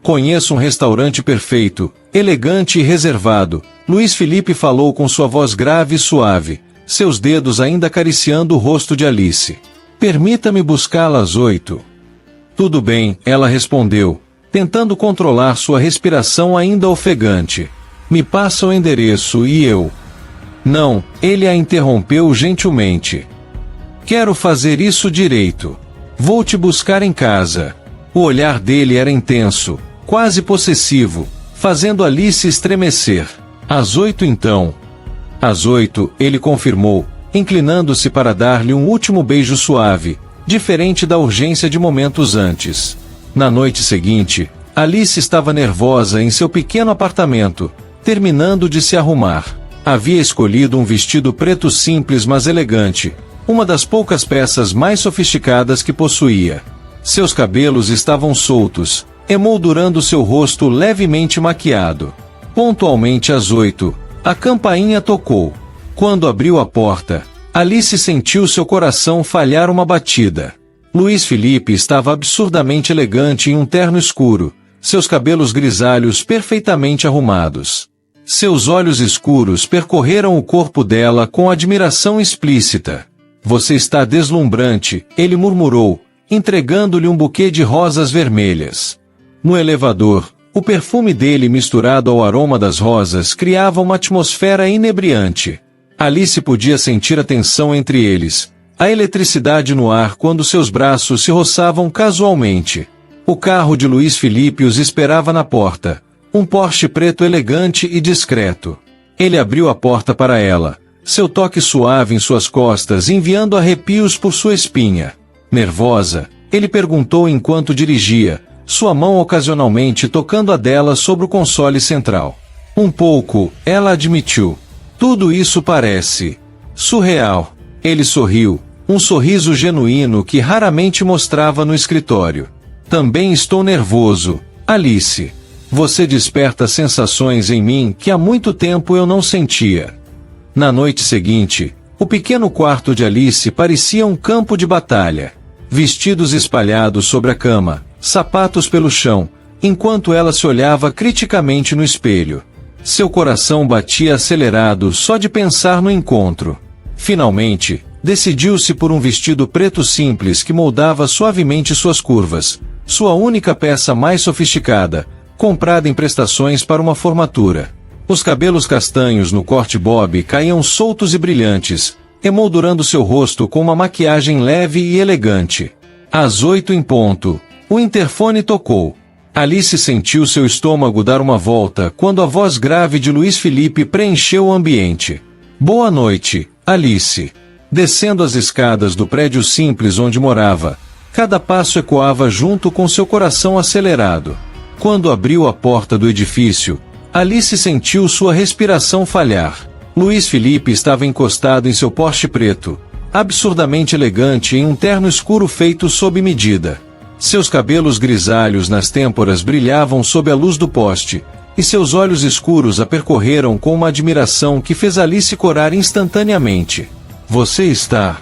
Conheço um restaurante perfeito, elegante e reservado. Luiz Felipe falou com sua voz grave e suave, seus dedos ainda acariciando o rosto de Alice. Permita-me buscá-la às 8. Tudo bem, ela respondeu, tentando controlar sua respiração ainda ofegante. Me passa o endereço e eu... Não, ele a interrompeu gentilmente. Quero fazer isso direito. Vou te buscar em casa. O olhar dele era intenso, quase possessivo, fazendo Alice estremecer. Às 8 então. Às 8, ele confirmou, inclinando-se para dar-lhe um último beijo suave, diferente da urgência de momentos antes. Na noite seguinte, Alice estava nervosa em seu pequeno apartamento, terminando de se arrumar. Havia escolhido um vestido preto simples mas elegante, uma das poucas peças mais sofisticadas que possuía. Seus cabelos estavam soltos, emoldurando seu rosto levemente maquiado. Pontualmente às 8, a campainha tocou. Quando abriu a porta, Alice sentiu seu coração falhar uma batida. Luiz Felipe estava absurdamente elegante em um terno escuro, seus cabelos grisalhos perfeitamente arrumados. Seus olhos escuros percorreram o corpo dela com admiração explícita. Você está deslumbrante, ele murmurou, entregando-lhe um buquê de rosas vermelhas. No elevador, o perfume dele misturado ao aroma das rosas criava uma atmosfera inebriante. Alice podia sentir a tensão entre eles, a eletricidade no ar quando seus braços se roçavam casualmente. O carro de Luiz Felipe os esperava na porta, um Porsche preto elegante e discreto. Ele abriu a porta para ela, seu toque suave em suas costas enviando arrepios por sua espinha. Nervosa, ele perguntou enquanto dirigia, sua mão ocasionalmente tocando a dela sobre o console central. Um pouco, ela admitiu. Tudo isso parece surreal. Ele sorriu, um sorriso genuíno que raramente mostrava no escritório. Também estou nervoso, Alice. Você desperta sensações em mim que há muito tempo eu não sentia. Na noite seguinte, o pequeno quarto de Alice parecia um campo de batalha. Vestidos espalhados sobre a cama, sapatos pelo chão, enquanto ela se olhava criticamente no espelho. Seu coração batia acelerado só de pensar no encontro. Finalmente, decidiu-se por um vestido preto simples que moldava suavemente suas curvas, sua única peça mais sofisticada, comprada em prestações para uma formatura. Os cabelos castanhos no corte bob caíam soltos e brilhantes, emoldurando seu rosto com uma maquiagem leve e elegante. Às 8 em ponto, o interfone tocou. Alice sentiu seu estômago dar uma volta quando a voz grave de Luiz Felipe preencheu o ambiente. Boa noite, Alice. Descendo as escadas do prédio simples onde morava, cada passo ecoava junto com seu coração acelerado. Quando abriu a porta do edifício, Alice sentiu sua respiração falhar. Luiz Felipe estava encostado em seu Porsche preto, absurdamente elegante em um terno escuro feito sob medida. Seus cabelos grisalhos nas têmporas brilhavam sob a luz do poste, e seus olhos escuros a percorreram com uma admiração que fez Alice corar instantaneamente. Você está...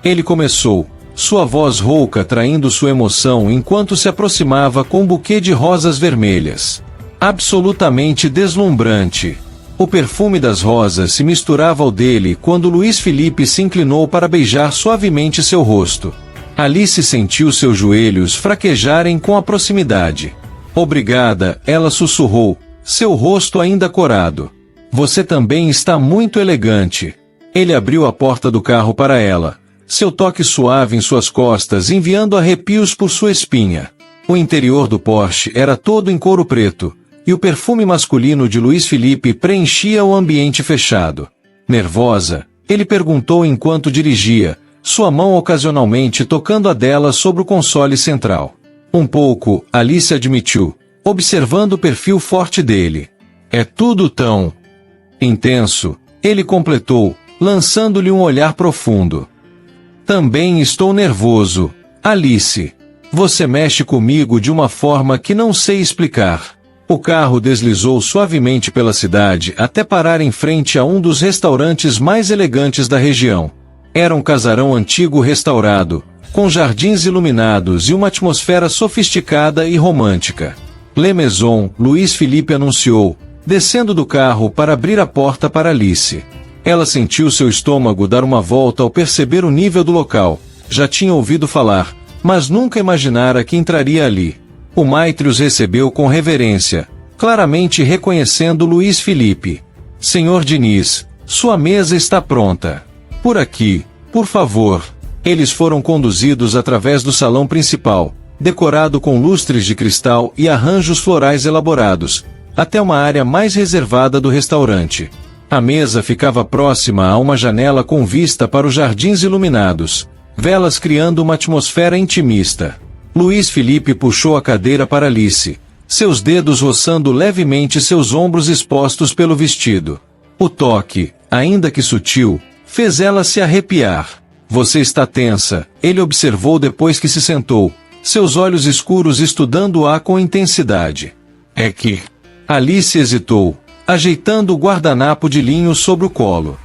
Ele começou, sua voz rouca traindo sua emoção enquanto se aproximava com um buquê de rosas vermelhas. Absolutamente deslumbrante. O perfume das rosas se misturava ao dele quando Luís Felipe se inclinou para beijar suavemente seu rosto. Alice sentiu seus joelhos fraquejarem com a proximidade. Obrigada, ela sussurrou, seu rosto ainda corado. Você também está muito elegante. Ele abriu a porta do carro para ela, seu toque suave em suas costas enviando arrepios por sua espinha. O interior do Porsche era todo em couro preto, e o perfume masculino de Luís Felipe preenchia o ambiente fechado. Nervosa, ele perguntou enquanto dirigia, sua mão ocasionalmente tocando a dela sobre o console central. Um pouco, Alice admitiu, observando o perfil forte dele. É tudo tão... intenso, ele completou, lançando-lhe um olhar profundo. Também estou nervoso, Alice. Você mexe comigo de uma forma que não sei explicar. O carro deslizou suavemente pela cidade até parar em frente a um dos restaurantes mais elegantes da região. Era um casarão antigo restaurado, com jardins iluminados e uma atmosfera sofisticada e romântica. Le Maison, Luís Felipe anunciou, descendo do carro para abrir a porta para Alice. Ela sentiu seu estômago dar uma volta ao perceber o nível do local. Já tinha ouvido falar, mas nunca imaginara que entraria ali. O maitre os recebeu com reverência, claramente reconhecendo Luís Felipe. Senhor Diniz, sua mesa está pronta. Por aqui, por favor. Eles foram conduzidos através do salão principal, decorado com lustres de cristal e arranjos florais elaborados, até uma área mais reservada do restaurante. A mesa ficava próxima a uma janela com vista para os jardins iluminados, velas criando uma atmosfera intimista. Luís Felipe puxou a cadeira para Alice, seus dedos roçando levemente seus ombros expostos pelo vestido. O toque, ainda que sutil, fez ela se arrepiar. Você está tensa, ele observou depois que se sentou, seus olhos escuros estudando-a com intensidade. É que... Alice hesitou, ajeitando o guardanapo de linho sobre o colo.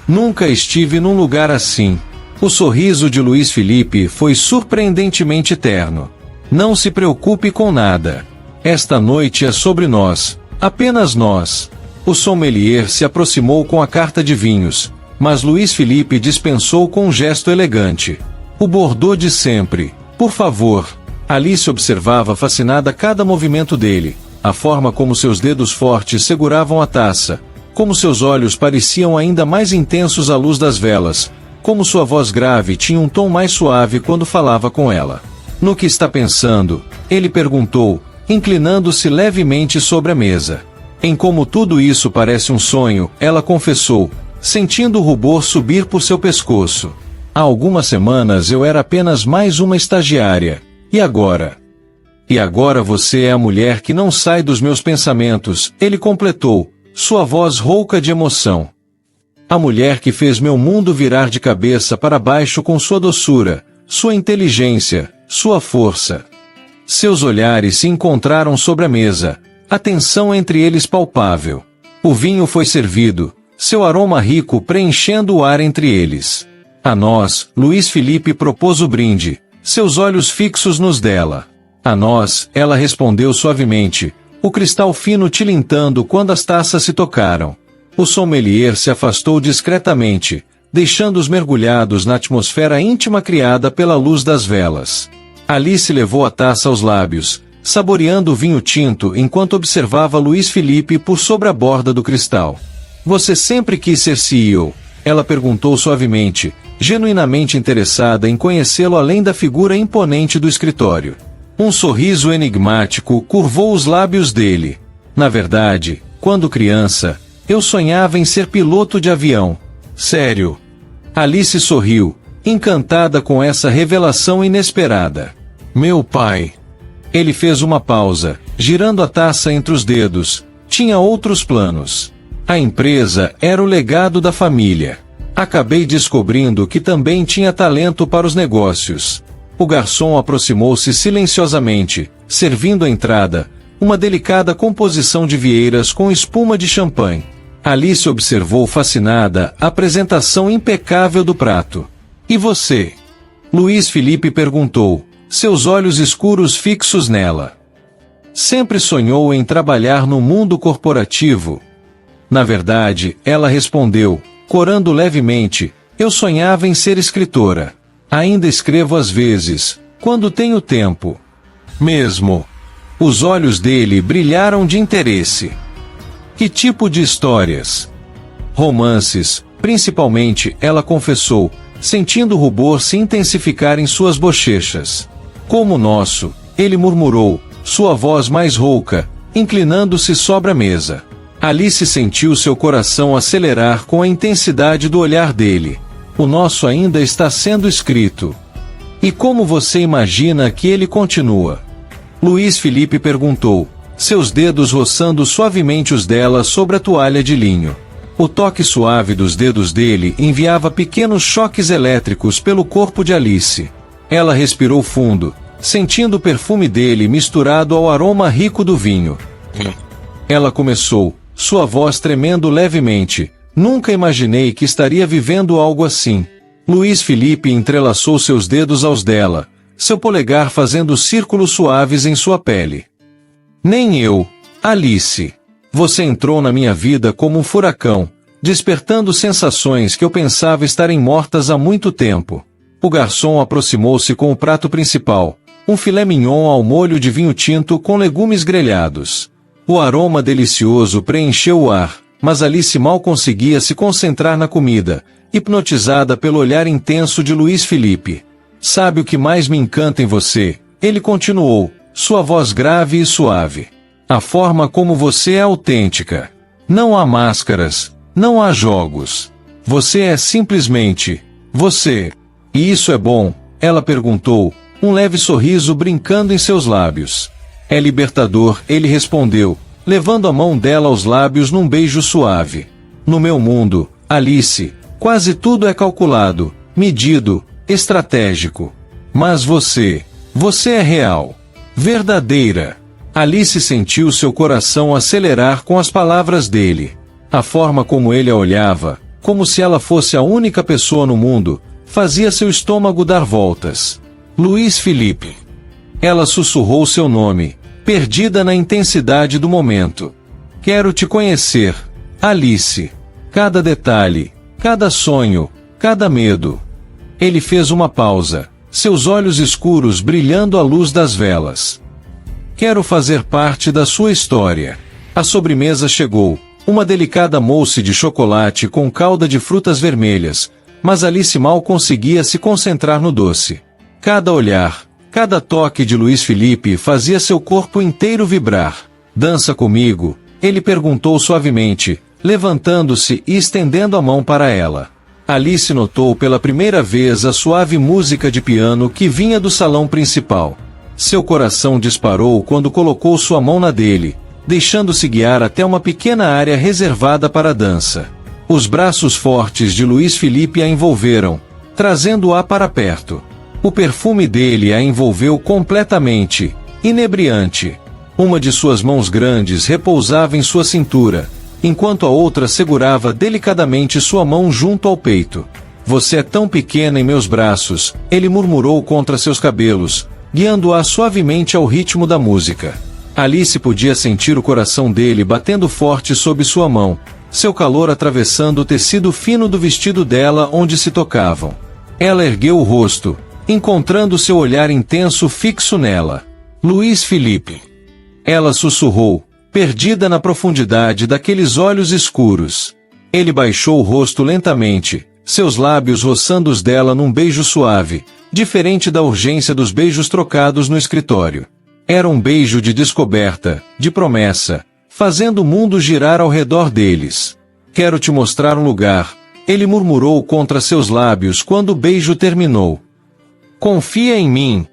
Nunca estive num lugar assim. O sorriso de Luís Felipe foi surpreendentemente terno. Não se preocupe com nada. Esta noite é sobre nós, apenas nós. O sommelier se aproximou com a carta de vinhos, mas Luís Felipe dispensou com um gesto elegante. O Bordeaux de sempre, por favor. Alice observava fascinada cada movimento dele, a forma como seus dedos fortes seguravam a taça, como seus olhos pareciam ainda mais intensos à luz das velas, como sua voz grave tinha um tom mais suave quando falava com ela. No que está pensando? Ele perguntou, inclinando-se levemente sobre a mesa. Em como tudo isso parece um sonho, ela confessou, sentindo o rubor subir por seu pescoço. Há algumas semanas eu era apenas mais uma estagiária. E agora? E agora você é a mulher que não sai dos meus pensamentos, ele completou, sua voz rouca de emoção. A mulher que fez meu mundo virar de cabeça para baixo com sua doçura, sua inteligência, sua força. Seus olhares se encontraram sobre a mesa, a tensão entre eles palpável. O vinho foi servido, seu aroma rico preenchendo o ar entre eles. A nós, Luís Felipe propôs o brinde, seus olhos fixos nos dela. A nós, ela respondeu suavemente, o cristal fino tilintando quando as taças se tocaram. O sommelier se afastou discretamente, deixando-os mergulhados na atmosfera íntima criada pela luz das velas. Alice levou a taça aos lábios, saboreando o vinho tinto enquanto observava Luís Felipe por sobre a borda do cristal. Você sempre quis ser CEO? Ela perguntou suavemente, genuinamente interessada em conhecê-lo além da figura imponente do escritório. Um sorriso enigmático curvou os lábios dele. Na verdade, quando criança, eu sonhava em ser piloto de avião. Sério? Alice sorriu, encantada com essa revelação inesperada. Meu pai. Ele fez uma pausa, girando a taça entre os dedos. Tinha outros planos. A empresa era o legado da família. Acabei descobrindo que também tinha talento para os negócios. O garçom aproximou-se silenciosamente, servindo a entrada, uma delicada composição de vieiras com espuma de champanhe. Alice observou fascinada a apresentação impecável do prato. E você? Luiz Felipe perguntou, seus olhos escuros fixos nela. Sempre sonhou em trabalhar no mundo corporativo? Na verdade, ela respondeu, corando levemente, eu sonhava em ser escritora. Ainda escrevo às vezes, quando tenho tempo. Mesmo. Os olhos dele brilharam de interesse. Que tipo de histórias? Romances, principalmente, ela confessou, sentindo o rubor se intensificar em suas bochechas. Como o nosso, ele murmurou, sua voz mais rouca, inclinando-se sobre a mesa. Alice sentiu seu coração acelerar com a intensidade do olhar dele. O nosso ainda está sendo escrito. E como você imagina que ele continua? Luiz Felipe perguntou, seus dedos roçando suavemente os dela sobre a toalha de linho. O toque suave dos dedos dele enviava pequenos choques elétricos pelo corpo de Alice. Ela respirou fundo, sentindo o perfume dele misturado ao aroma rico do vinho. Ela começou, sua voz tremendo levemente. Nunca imaginei que estaria vivendo algo assim. Luiz Felipe entrelaçou seus dedos aos dela, seu polegar fazendo círculos suaves em sua pele. Nem eu, Alice. Você entrou na minha vida como um furacão, despertando sensações que eu pensava estarem mortas há muito tempo. O garçom aproximou-se com o prato principal, um filé mignon ao molho de vinho tinto com legumes grelhados. O aroma delicioso preencheu o ar, mas Alice mal conseguia se concentrar na comida, hipnotizada pelo olhar intenso de Luiz Felipe. Sabe o que mais me encanta em você? Ele continuou, sua voz grave e suave. A forma como você é autêntica. Não há máscaras, não há jogos. Você é simplesmente você. E isso é bom? Ela perguntou, um leve sorriso brincando em seus lábios. É libertador, ele respondeu, levando a mão dela aos lábios num beijo suave. No meu mundo, Alice, quase tudo é calculado, medido, estratégico. Mas você é real. Verdadeira. Alice sentiu seu coração acelerar com as palavras dele. A forma como ele a olhava, como se ela fosse a única pessoa no mundo, fazia seu estômago dar voltas. Luiz Felipe. Ela sussurrou seu nome, perdida na intensidade do momento. Quero te conhecer, Alice. Cada detalhe, cada sonho, cada medo. Ele fez uma pausa, seus olhos escuros brilhando à luz das velas. Quero fazer parte da sua história. A sobremesa chegou, uma delicada mousse de chocolate com calda de frutas vermelhas, mas Alice mal conseguia se concentrar no doce. Cada olhar, cada toque de Luiz Felipe fazia seu corpo inteiro vibrar. Dança comigo, ele perguntou suavemente, levantando-se e estendendo a mão para ela. Alice notou pela primeira vez a suave música de piano que vinha do salão principal. Seu coração disparou quando colocou sua mão na dele, deixando-se guiar até uma pequena área reservada para a dança. Os braços fortes de Luiz Felipe a envolveram, trazendo-a para perto. O perfume dele a envolveu completamente, inebriante. Uma de suas mãos grandes repousava em sua cintura, enquanto a outra segurava delicadamente sua mão junto ao peito. Você é tão pequena em meus braços, ele murmurou contra seus cabelos, guiando-a suavemente ao ritmo da música. Alice podia sentir o coração dele batendo forte sob sua mão, seu calor atravessando o tecido fino do vestido dela onde se tocavam. Ela ergueu o rosto, encontrando seu olhar intenso fixo nela. Luiz Felipe. Ela sussurrou, perdida na profundidade daqueles olhos escuros. Ele baixou o rosto lentamente, seus lábios roçando os dela num beijo suave, diferente da urgência dos beijos trocados no escritório. Era um beijo de descoberta, de promessa, fazendo o mundo girar ao redor deles. Quero te mostrar um lugar, ele murmurou contra seus lábios quando o beijo terminou. Confia em mim.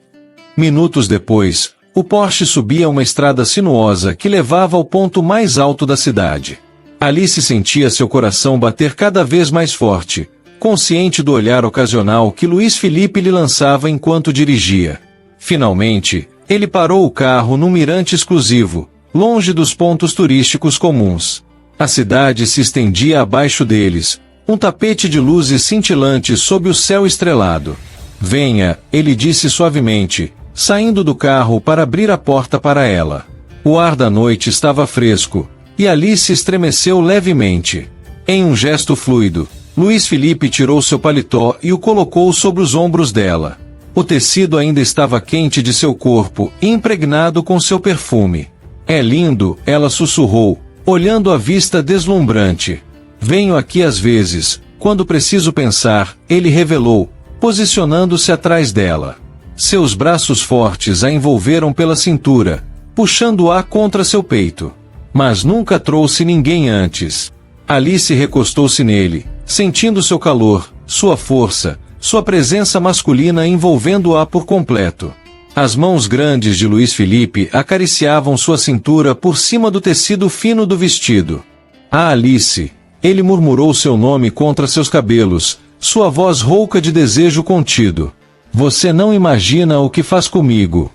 Minutos depois, o Porsche subia uma estrada sinuosa que levava ao ponto mais alto da cidade. Alice sentia seu coração bater cada vez mais forte, consciente do olhar ocasional que Luiz Felipe lhe lançava enquanto dirigia. Finalmente, ele parou o carro num mirante exclusivo, longe dos pontos turísticos comuns. A cidade se estendia abaixo deles, um tapete de luzes cintilantes sob o céu estrelado. Venha, ele disse suavemente, saindo do carro para abrir a porta para ela. O ar da noite estava fresco, e Alice estremeceu levemente. Em um gesto fluido, Luiz Felipe tirou seu paletó e o colocou sobre os ombros dela. O tecido ainda estava quente de seu corpo e impregnado com seu perfume. É lindo, ela sussurrou, olhando a vista deslumbrante. Venho aqui às vezes, quando preciso pensar, ele revelou, posicionando-se atrás dela. Seus braços fortes a envolveram pela cintura, puxando-a contra seu peito. Mas nunca trouxe ninguém antes. Alice recostou-se nele, sentindo seu calor, sua força, sua presença masculina envolvendo-a por completo. As mãos grandes de Luiz Felipe acariciavam sua cintura por cima do tecido fino do vestido. Ah, Alice! Ele murmurou seu nome contra seus cabelos, sua voz rouca de desejo contido. Você não imagina o que faz comigo.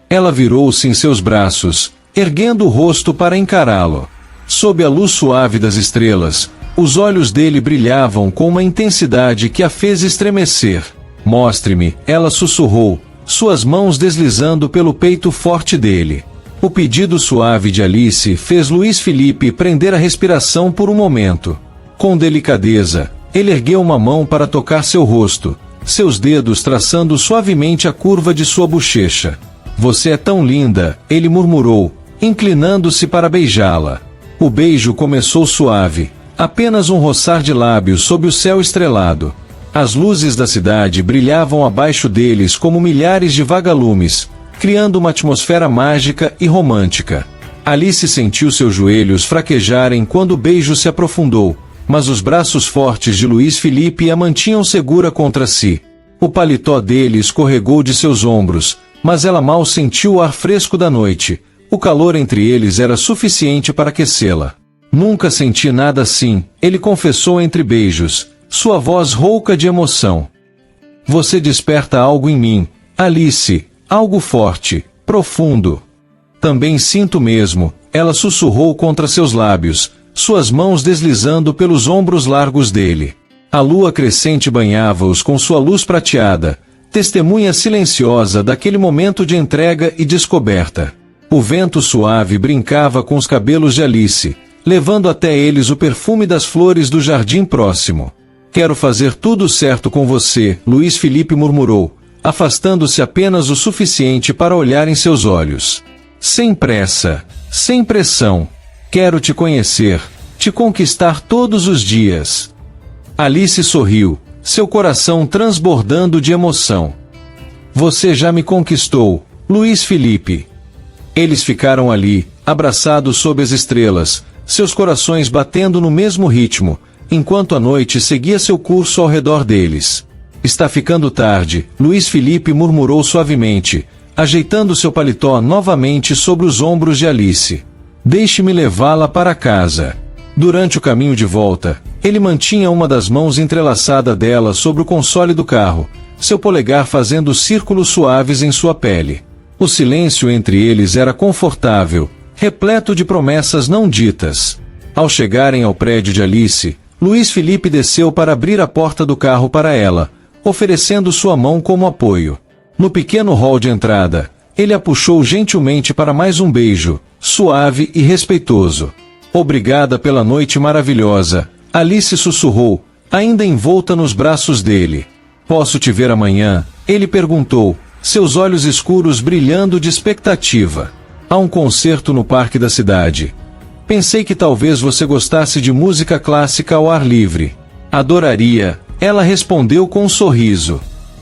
Ela virou-se em seus braços, erguendo o rosto para encará-lo. Sob a luz suave das estrelas, os olhos dele brilhavam com uma intensidade que a fez estremecer. Mostre-me, ela sussurrou, suas mãos deslizando pelo peito forte dele. O pedido suave de Alice fez Luiz Felipe prender a respiração por um momento. Com delicadeza, ele ergueu uma mão para tocar seu rosto, seus dedos traçando suavemente a curva de sua bochecha. Você é tão linda, ele murmurou, inclinando-se para beijá-la. O beijo começou suave, apenas um roçar de lábios sob o céu estrelado. As luzes da cidade brilhavam abaixo deles como milhares de vagalumes, criando uma atmosfera mágica e romântica. Alice sentiu seus joelhos fraquejarem quando o beijo se aprofundou, mas os braços fortes de Luiz Felipe a mantinham segura contra si. O paletó dele escorregou de seus ombros, mas ela mal sentiu o ar fresco da noite. O calor entre eles era suficiente para aquecê-la. Nunca senti nada assim, ele confessou entre beijos, sua voz rouca de emoção. Você desperta algo em mim, Alice, algo forte, profundo. Também sinto mesmo, ela sussurrou contra seus lábios, suas mãos deslizando pelos ombros largos dele. A lua crescente banhava-os com sua luz prateada, testemunha silenciosa daquele momento de entrega e descoberta. O vento suave brincava com os cabelos de Alice, levando até eles o perfume das flores do jardim próximo. Quero fazer tudo certo com você, Luiz Felipe murmurou, afastando-se apenas o suficiente para olhar em seus olhos. Sem pressa, sem pressão. Quero te conhecer, te conquistar todos os dias. Alice sorriu, seu coração transbordando de emoção. Você já me conquistou, Luiz Felipe. Eles ficaram ali, abraçados sob as estrelas, seus corações batendo no mesmo ritmo, enquanto a noite seguia seu curso ao redor deles. Está ficando tarde, Luiz Felipe murmurou suavemente, ajeitando seu paletó novamente sobre os ombros de Alice. Deixe-me levá-la para casa. Durante o caminho de volta, ele mantinha uma das mãos entrelaçada dela sobre o console do carro, seu polegar fazendo círculos suaves em sua pele. O silêncio entre eles era confortável, repleto de promessas não ditas. Ao chegarem ao prédio de Alice, Luiz Felipe desceu para abrir a porta do carro para ela, oferecendo sua mão como apoio. No pequeno hall de entrada, ele a puxou gentilmente para mais um beijo, suave e respeitoso. Obrigada pela noite maravilhosa, Alice sussurrou, ainda envolta nos braços dele. Posso te ver amanhã? Ele perguntou, seus olhos escuros brilhando de expectativa. Há um concerto no parque da cidade. Pensei que talvez você gostasse de música clássica ao ar livre. Adoraria, ela respondeu com um sorriso.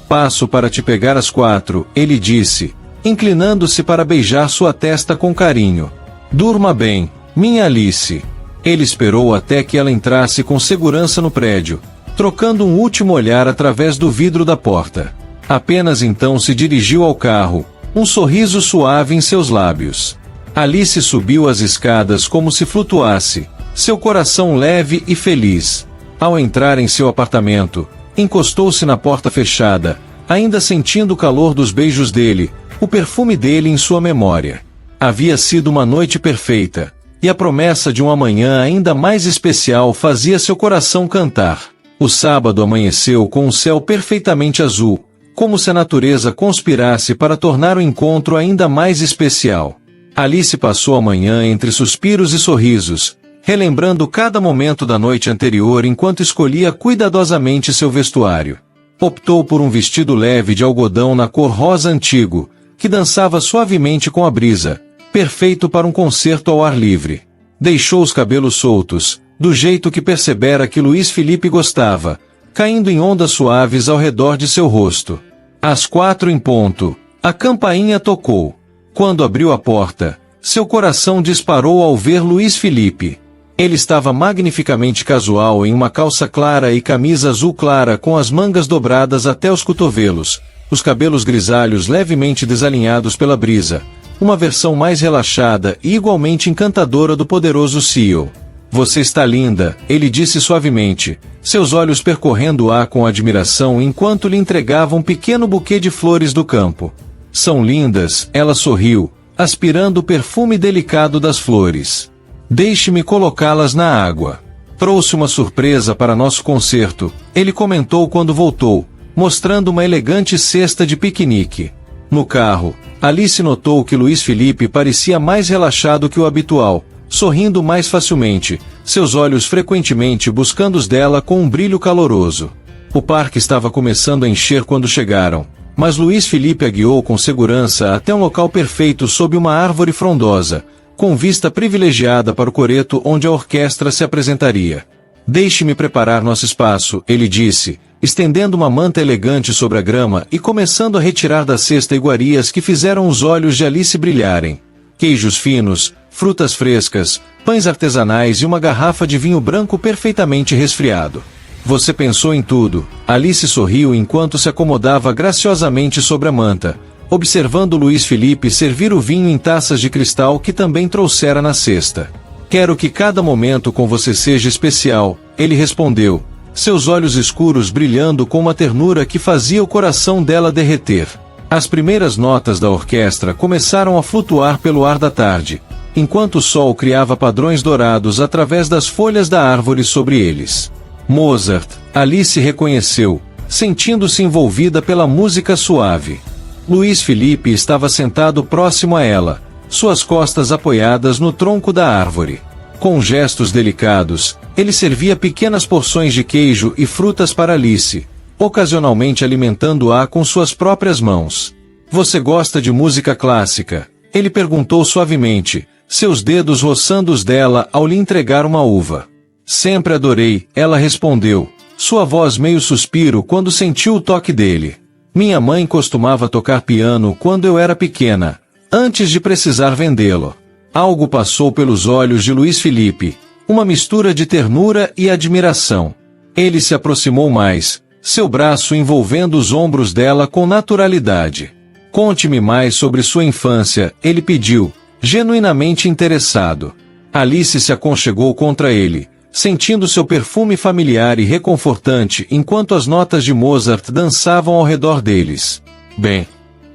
Passo para te pegar às 4, ele disse, inclinando-se para beijar sua testa com carinho. Durma bem, minha Alice. Ele esperou até que ela entrasse com segurança no prédio, trocando um último olhar através do vidro da porta. Apenas então se dirigiu ao carro, um sorriso suave em seus lábios. Alice subiu as escadas como se flutuasse, seu coração leve e feliz. Ao entrar em seu apartamento, encostou-se na porta fechada, ainda sentindo o calor dos beijos dele, o perfume dele em sua memória. Havia sido uma noite perfeita, e a promessa de um amanhã ainda mais especial fazia seu coração cantar. O sábado amanheceu com um céu perfeitamente azul, como se a natureza conspirasse para tornar o encontro ainda mais especial. Alice passou a manhã entre suspiros e sorrisos, relembrando cada momento da noite anterior enquanto escolhia cuidadosamente seu vestuário. Optou por um vestido leve de algodão na cor rosa antigo, que dançava suavemente com a brisa, perfeito para um concerto ao ar livre. Deixou os cabelos soltos, do jeito que percebera que Luiz Felipe gostava, caindo em ondas suaves ao redor de seu rosto. Às 4 em ponto, a campainha tocou. Quando abriu a porta, seu coração disparou ao ver Luiz Felipe. Ele estava magnificamente casual em uma calça clara e camisa azul clara com as mangas dobradas até os cotovelos, os cabelos grisalhos levemente desalinhados pela brisa, uma versão mais relaxada e igualmente encantadora do poderoso CEO. Você está linda, ele disse suavemente, seus olhos percorrendo-a com admiração enquanto lhe entregava um pequeno buquê de flores do campo. São lindas, ela sorriu, aspirando o perfume delicado das flores. Deixe-me colocá-las na água. Trouxe uma surpresa para nosso concerto, ele comentou quando voltou, mostrando uma elegante cesta de piquenique. No carro, Alice notou que Luiz Felipe parecia mais relaxado que o habitual, sorrindo mais facilmente, seus olhos frequentemente buscando os dela com um brilho caloroso. O parque estava começando a encher quando chegaram, mas Luiz Felipe a guiou com segurança até um local perfeito sob uma árvore frondosa, com vista privilegiada para o coreto onde a orquestra se apresentaria. Deixe-me preparar nosso espaço, ele disse, estendendo uma manta elegante sobre a grama e começando a retirar da cesta iguarias que fizeram os olhos de Alice brilharem. Queijos finos, frutas frescas, pães artesanais e uma garrafa de vinho branco perfeitamente resfriado. Você pensou em tudo, Alice sorriu enquanto se acomodava graciosamente sobre a manta, observando Luiz Felipe servir o vinho em taças de cristal que também trouxera na cesta. Quero que cada momento com você seja especial, ele respondeu, seus olhos escuros brilhando com uma ternura que fazia o coração dela derreter. As primeiras notas da orquestra começaram a flutuar pelo ar da tarde, enquanto o sol criava padrões dourados através das folhas da árvore sobre eles. Mozart, Alice reconheceu, sentindo-se envolvida pela música suave. Luiz Felipe estava sentado próximo a ela, suas costas apoiadas no tronco da árvore. Com gestos delicados, ele servia pequenas porções de queijo e frutas para Alice, ocasionalmente alimentando-a com suas próprias mãos. Você gosta de música clássica? Ele perguntou suavemente, seus dedos roçando os dela ao lhe entregar uma uva. Sempre adorei, ela respondeu, sua voz meio suspiro quando sentiu o toque dele. Minha mãe costumava tocar piano quando eu era pequena, antes de precisar vendê-lo. Algo passou pelos olhos de Luiz Felipe, uma mistura de ternura e admiração. Ele se aproximou mais, seu braço envolvendo os ombros dela com naturalidade. Conte-me mais sobre sua infância, ele pediu, genuinamente interessado. Alice se aconchegou contra ele, sentindo seu perfume familiar e reconfortante enquanto as notas de Mozart dançavam ao redor deles. Bem,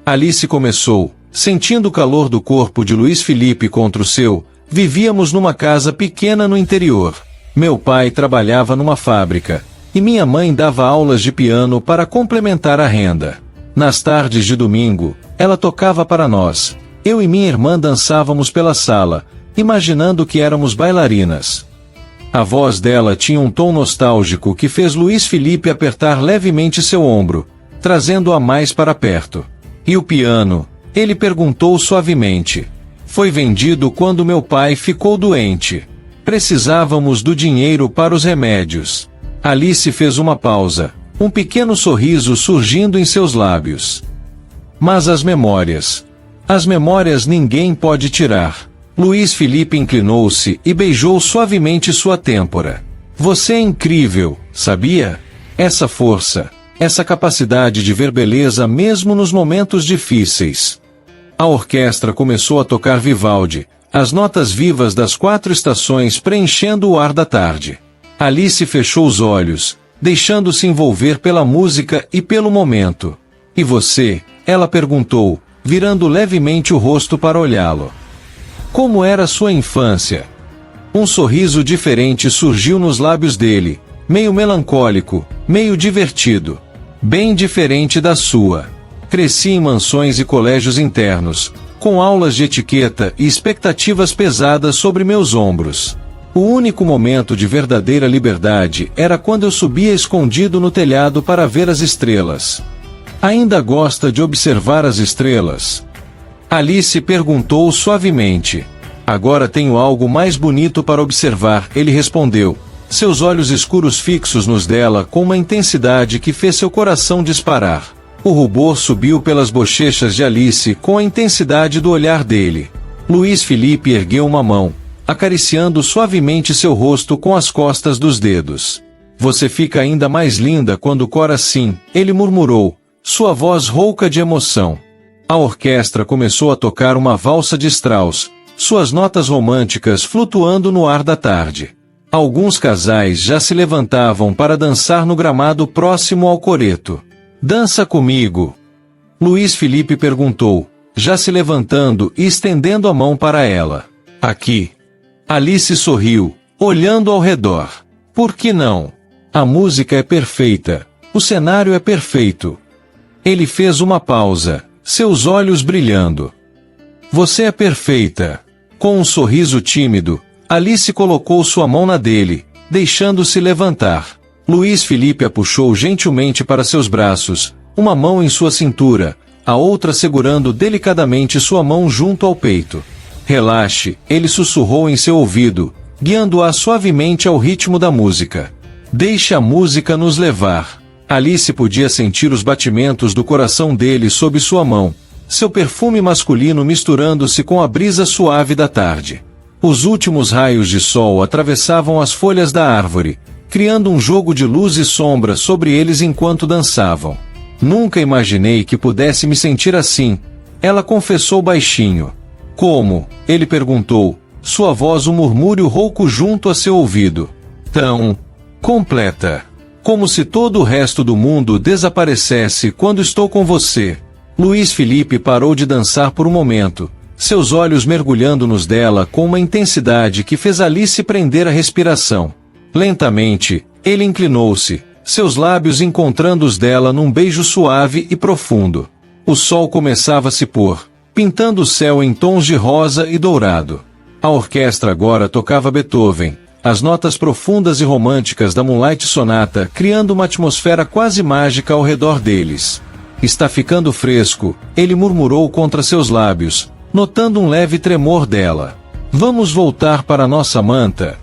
Alice começou, sentindo o calor do corpo de Luiz Felipe contra o seu, vivíamos numa casa pequena no interior. Meu pai trabalhava numa fábrica, e minha mãe dava aulas de piano para complementar a renda. Nas tardes de domingo, ela tocava para nós. Eu e minha irmã dançávamos pela sala, imaginando que éramos bailarinas. A voz dela tinha um tom nostálgico que fez Luiz Felipe apertar levemente seu ombro, trazendo-a mais para perto. E o piano? Ele perguntou suavemente. Foi vendido quando meu pai ficou doente. Precisávamos do dinheiro para os remédios. Alice fez uma pausa, um pequeno sorriso surgindo em seus lábios. Mas as memórias? As memórias ninguém pode tirar. Luiz Felipe inclinou-se e beijou suavemente sua têmpora. Você é incrível, sabia? Essa força, essa capacidade de ver beleza mesmo nos momentos difíceis. A orquestra começou a tocar Vivaldi, as notas vivas das 4 estações preenchendo o ar da tarde. Alice fechou os olhos, deixando-se envolver pela música e pelo momento. E você? Ela perguntou, virando levemente o rosto para olhá-lo. Como era sua infância? Um sorriso diferente surgiu nos lábios dele, meio melancólico, meio divertido. Bem diferente da sua. Cresci em mansões e colégios internos, com aulas de etiqueta e expectativas pesadas sobre meus ombros. O único momento de verdadeira liberdade era quando eu subia escondido no telhado para ver as estrelas. Ainda gosta de observar as estrelas? Alice perguntou suavemente. Agora tenho algo mais bonito para observar, ele respondeu, seus olhos escuros fixos nos dela com uma intensidade que fez seu coração disparar. O rubor subiu pelas bochechas de Alice com a intensidade do olhar dele. Luiz Felipe ergueu uma mão, acariciando suavemente seu rosto com as costas dos dedos. Você fica ainda mais linda quando cora assim, ele murmurou, sua voz rouca de emoção. A orquestra começou a tocar uma valsa de Strauss, suas notas românticas flutuando no ar da tarde. Alguns casais já se levantavam para dançar no gramado próximo ao coreto. Dança comigo? Luiz Felipe perguntou, já se levantando e estendendo a mão para ela. Aqui. Alice sorriu, olhando ao redor. Por que não? A música é perfeita. O cenário é perfeito. Ele fez uma pausa, seus olhos brilhando. Você é perfeita. Com um sorriso tímido, Alice colocou sua mão na dele, deixando-se levantar. Luiz Felipe a puxou gentilmente para seus braços, uma mão em sua cintura, a outra segurando delicadamente sua mão junto ao peito. Relaxe, ele sussurrou em seu ouvido, guiando-a suavemente ao ritmo da música. Deixe a música nos levar. Alice podia sentir os batimentos do coração dele sob sua mão, seu perfume masculino misturando-se com a brisa suave da tarde. Os últimos raios de sol atravessavam as folhas da árvore, criando um jogo de luz e sombra sobre eles enquanto dançavam. Nunca imaginei que pudesse me sentir assim, ela confessou baixinho. Como? Ele perguntou, sua voz um murmúrio rouco junto a seu ouvido. Tão completa. Como se todo o resto do mundo desaparecesse quando estou com você. Luiz Felipe parou de dançar por um momento, seus olhos mergulhando nos dela com uma intensidade que fez Alice prender a respiração. Lentamente, ele inclinou-se, seus lábios encontrando os dela num beijo suave e profundo. O sol começava a se pôr, pintando o céu em tons de rosa e dourado. A orquestra agora tocava Beethoven, as notas profundas e românticas da Moonlight Sonata criando uma atmosfera quase mágica ao redor deles. Está ficando fresco, ele murmurou contra seus lábios, notando um leve tremor dela. Vamos voltar para nossa manta.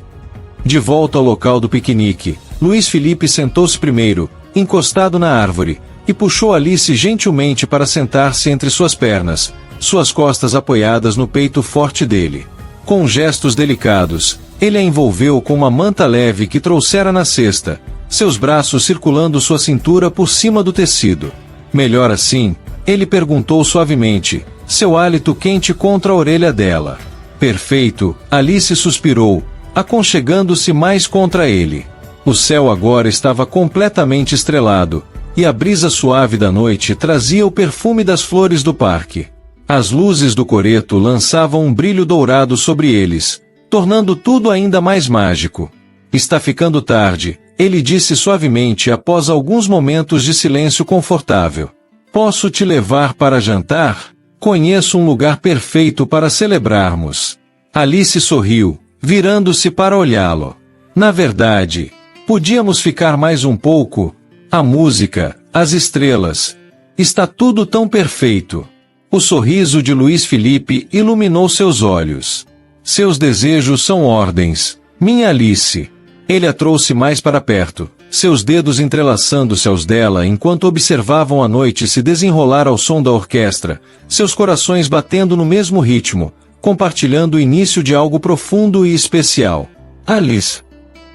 De volta ao local do piquenique, Luiz Felipe sentou-se primeiro, encostado na árvore, e puxou Alice gentilmente para sentar-se entre suas pernas, suas costas apoiadas no peito forte dele. Com gestos delicados, ele a envolveu com uma manta leve que trouxera na cesta, seus braços circulando sua cintura por cima do tecido. Melhor assim? Ele perguntou suavemente, seu hálito quente contra a orelha dela. Perfeito, Alice suspirou, aconchegando-se mais contra ele. O céu agora estava completamente estrelado, e a brisa suave da noite trazia o perfume das flores do parque. As luzes do coreto lançavam um brilho dourado sobre eles, tornando tudo ainda mais mágico. Está ficando tarde, ele disse suavemente após alguns momentos de silêncio confortável. Posso te levar para jantar? Conheço um lugar perfeito para celebrarmos. Alice sorriu, virando-se para olhá-lo. Na verdade, podíamos ficar mais um pouco? A música, as estrelas. Está tudo tão perfeito. O sorriso de Luiz Felipe iluminou seus olhos. Seus desejos são ordens, minha Alice. Ele a trouxe mais para perto, seus dedos entrelaçando-se aos dela enquanto observavam a noite se desenrolar ao som da orquestra, seus corações batendo no mesmo ritmo, compartilhando o início de algo profundo e especial. Alice.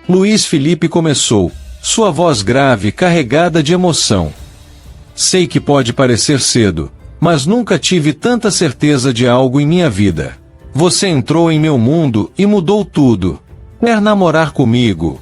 Luiz Felipe começou, sua voz grave carregada de emoção. Sei que pode parecer cedo, mas nunca tive tanta certeza de algo em minha vida. Você entrou em meu mundo e mudou tudo. Quer namorar comigo?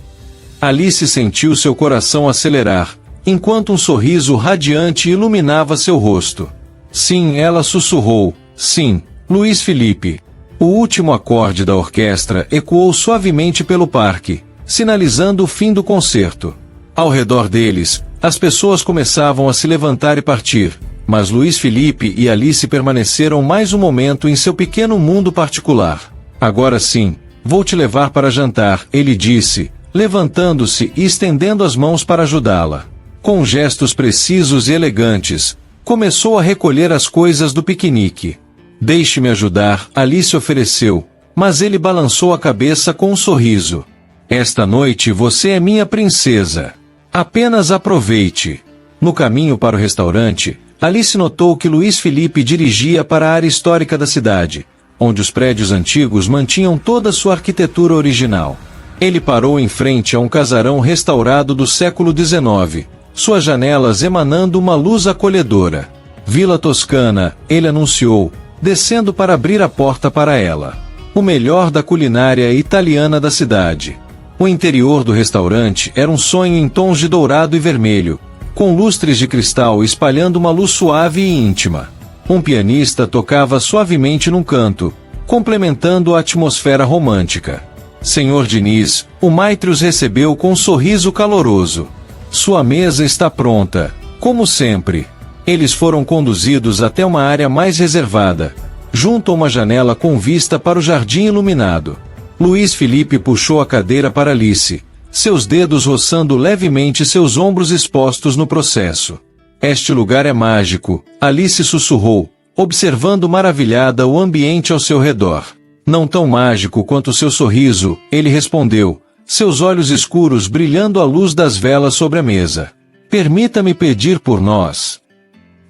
Alice sentiu seu coração acelerar, enquanto um sorriso radiante iluminava seu rosto. Sim, ela sussurrou. Sim, Luiz Felipe. O último acorde da orquestra ecoou suavemente pelo parque, sinalizando o fim do concerto. Ao redor deles, as pessoas começavam a se levantar e partir, mas Luiz Felipe e Alice permaneceram mais um momento em seu pequeno mundo particular. Agora sim, vou te levar para jantar, ele disse, levantando-se e estendendo as mãos para ajudá-la. Com gestos precisos e elegantes, começou a recolher as coisas do piquenique. Deixe-me ajudar, Alice ofereceu, mas ele balançou a cabeça com um sorriso. Esta noite você é minha princesa. Apenas aproveite. No caminho para o restaurante, Alice notou que Luiz Felipe dirigia para a área histórica da cidade, onde os prédios antigos mantinham toda sua arquitetura original. Ele parou em frente a um casarão restaurado do século XIX, suas janelas emanando uma luz acolhedora. Vila Toscana, ele anunciou, descendo para abrir a porta para ela. O melhor da culinária italiana da cidade. O interior do restaurante era um sonho em tons de dourado e vermelho, com lustres de cristal espalhando uma luz suave e íntima. Um pianista tocava suavemente num canto, complementando a atmosfera romântica. Senhor Diniz, o maître os recebeu com um sorriso caloroso. Sua mesa está pronta, como sempre. Eles foram conduzidos até uma área mais reservada, junto a uma janela com vista para o jardim iluminado. Luiz Felipe puxou a cadeira para Alice, seus dedos roçando levemente seus ombros expostos no processo. Este lugar é mágico, Alice sussurrou, observando maravilhada o ambiente ao seu redor. Não tão mágico quanto seu sorriso, ele respondeu, seus olhos escuros brilhando à luz das velas sobre a mesa. Permita-me pedir por nós.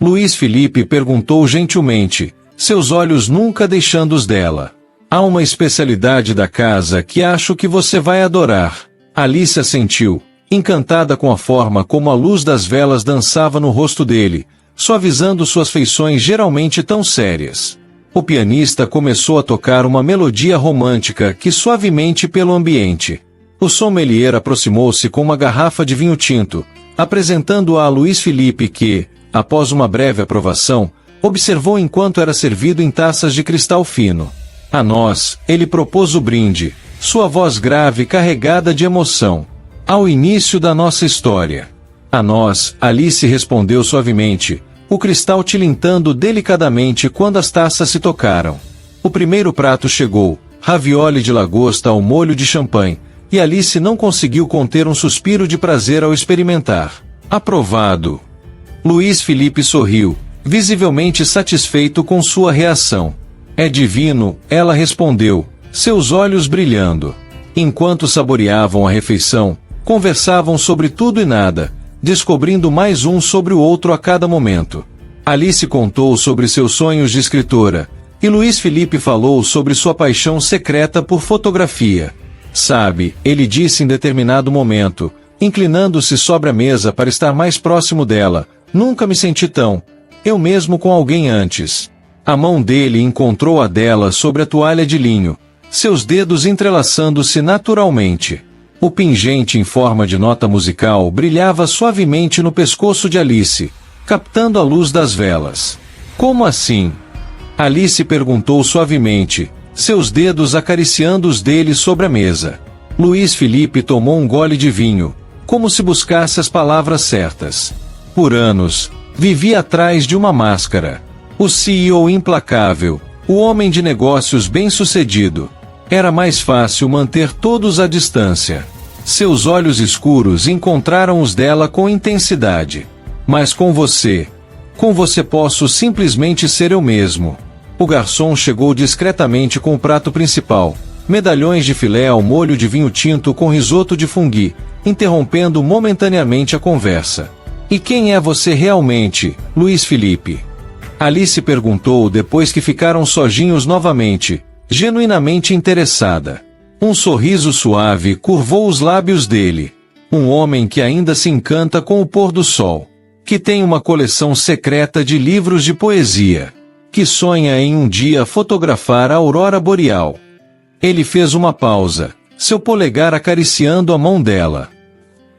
Luiz Felipe perguntou gentilmente, seus olhos nunca deixando os dela. Há uma especialidade da casa que acho que você vai adorar. Alice assentiu, encantada com a forma como a luz das velas dançava no rosto dele, suavizando suas feições geralmente tão sérias. O pianista começou a tocar uma melodia romântica que suavemente pelo ambiente. O sommelier aproximou-se com uma garrafa de vinho tinto, apresentando-a a Luiz Felipe que, após uma breve aprovação, observou enquanto era servido em taças de cristal fino. A nós, ele propôs o brinde, sua voz grave carregada de emoção. Ao início da nossa história. A nós, Alice respondeu suavemente, o cristal tilintando delicadamente quando as taças se tocaram. O primeiro prato chegou, ravioli de lagosta ao molho de champanhe, e Alice não conseguiu conter um suspiro de prazer ao experimentar. Aprovado. Luiz Felipe sorriu, visivelmente satisfeito com sua reação. É divino, ela respondeu, seus olhos brilhando. Enquanto saboreavam a refeição, conversavam sobre tudo e nada, descobrindo mais um sobre o outro a cada momento. Alice contou sobre seus sonhos de escritora, e Luiz Felipe falou sobre sua paixão secreta por fotografia. Sabe, ele disse em determinado momento, inclinando-se sobre a mesa para estar mais próximo dela, nunca me senti tão, eu mesmo com alguém antes. A mão dele encontrou a dela sobre a toalha de linho, seus dedos entrelaçando-se naturalmente. O pingente em forma de nota musical brilhava suavemente no pescoço de Alice, captando a luz das velas. Como assim? Alice perguntou suavemente, seus dedos acariciando os dele sobre a mesa. Luiz Felipe tomou um gole de vinho, como se buscasse as palavras certas. Por anos, vivia atrás de uma máscara. O CEO implacável, o homem de negócios bem-sucedido. Era mais fácil manter todos à distância. Seus olhos escuros encontraram os dela com intensidade. Mas com você posso simplesmente ser eu mesmo. O garçom chegou discretamente com o prato principal, medalhões de filé ao molho de vinho tinto com risoto de funghi, interrompendo momentaneamente a conversa. E quem é você realmente, Luiz Felipe? Alice perguntou depois que ficaram sozinhos novamente, genuinamente interessada. Um sorriso suave curvou os lábios dele. Um homem que ainda se encanta com o pôr do sol. Que tem uma coleção secreta de livros de poesia. Que sonha em um dia fotografar a aurora boreal. Ele fez uma pausa, seu polegar acariciando a mão dela.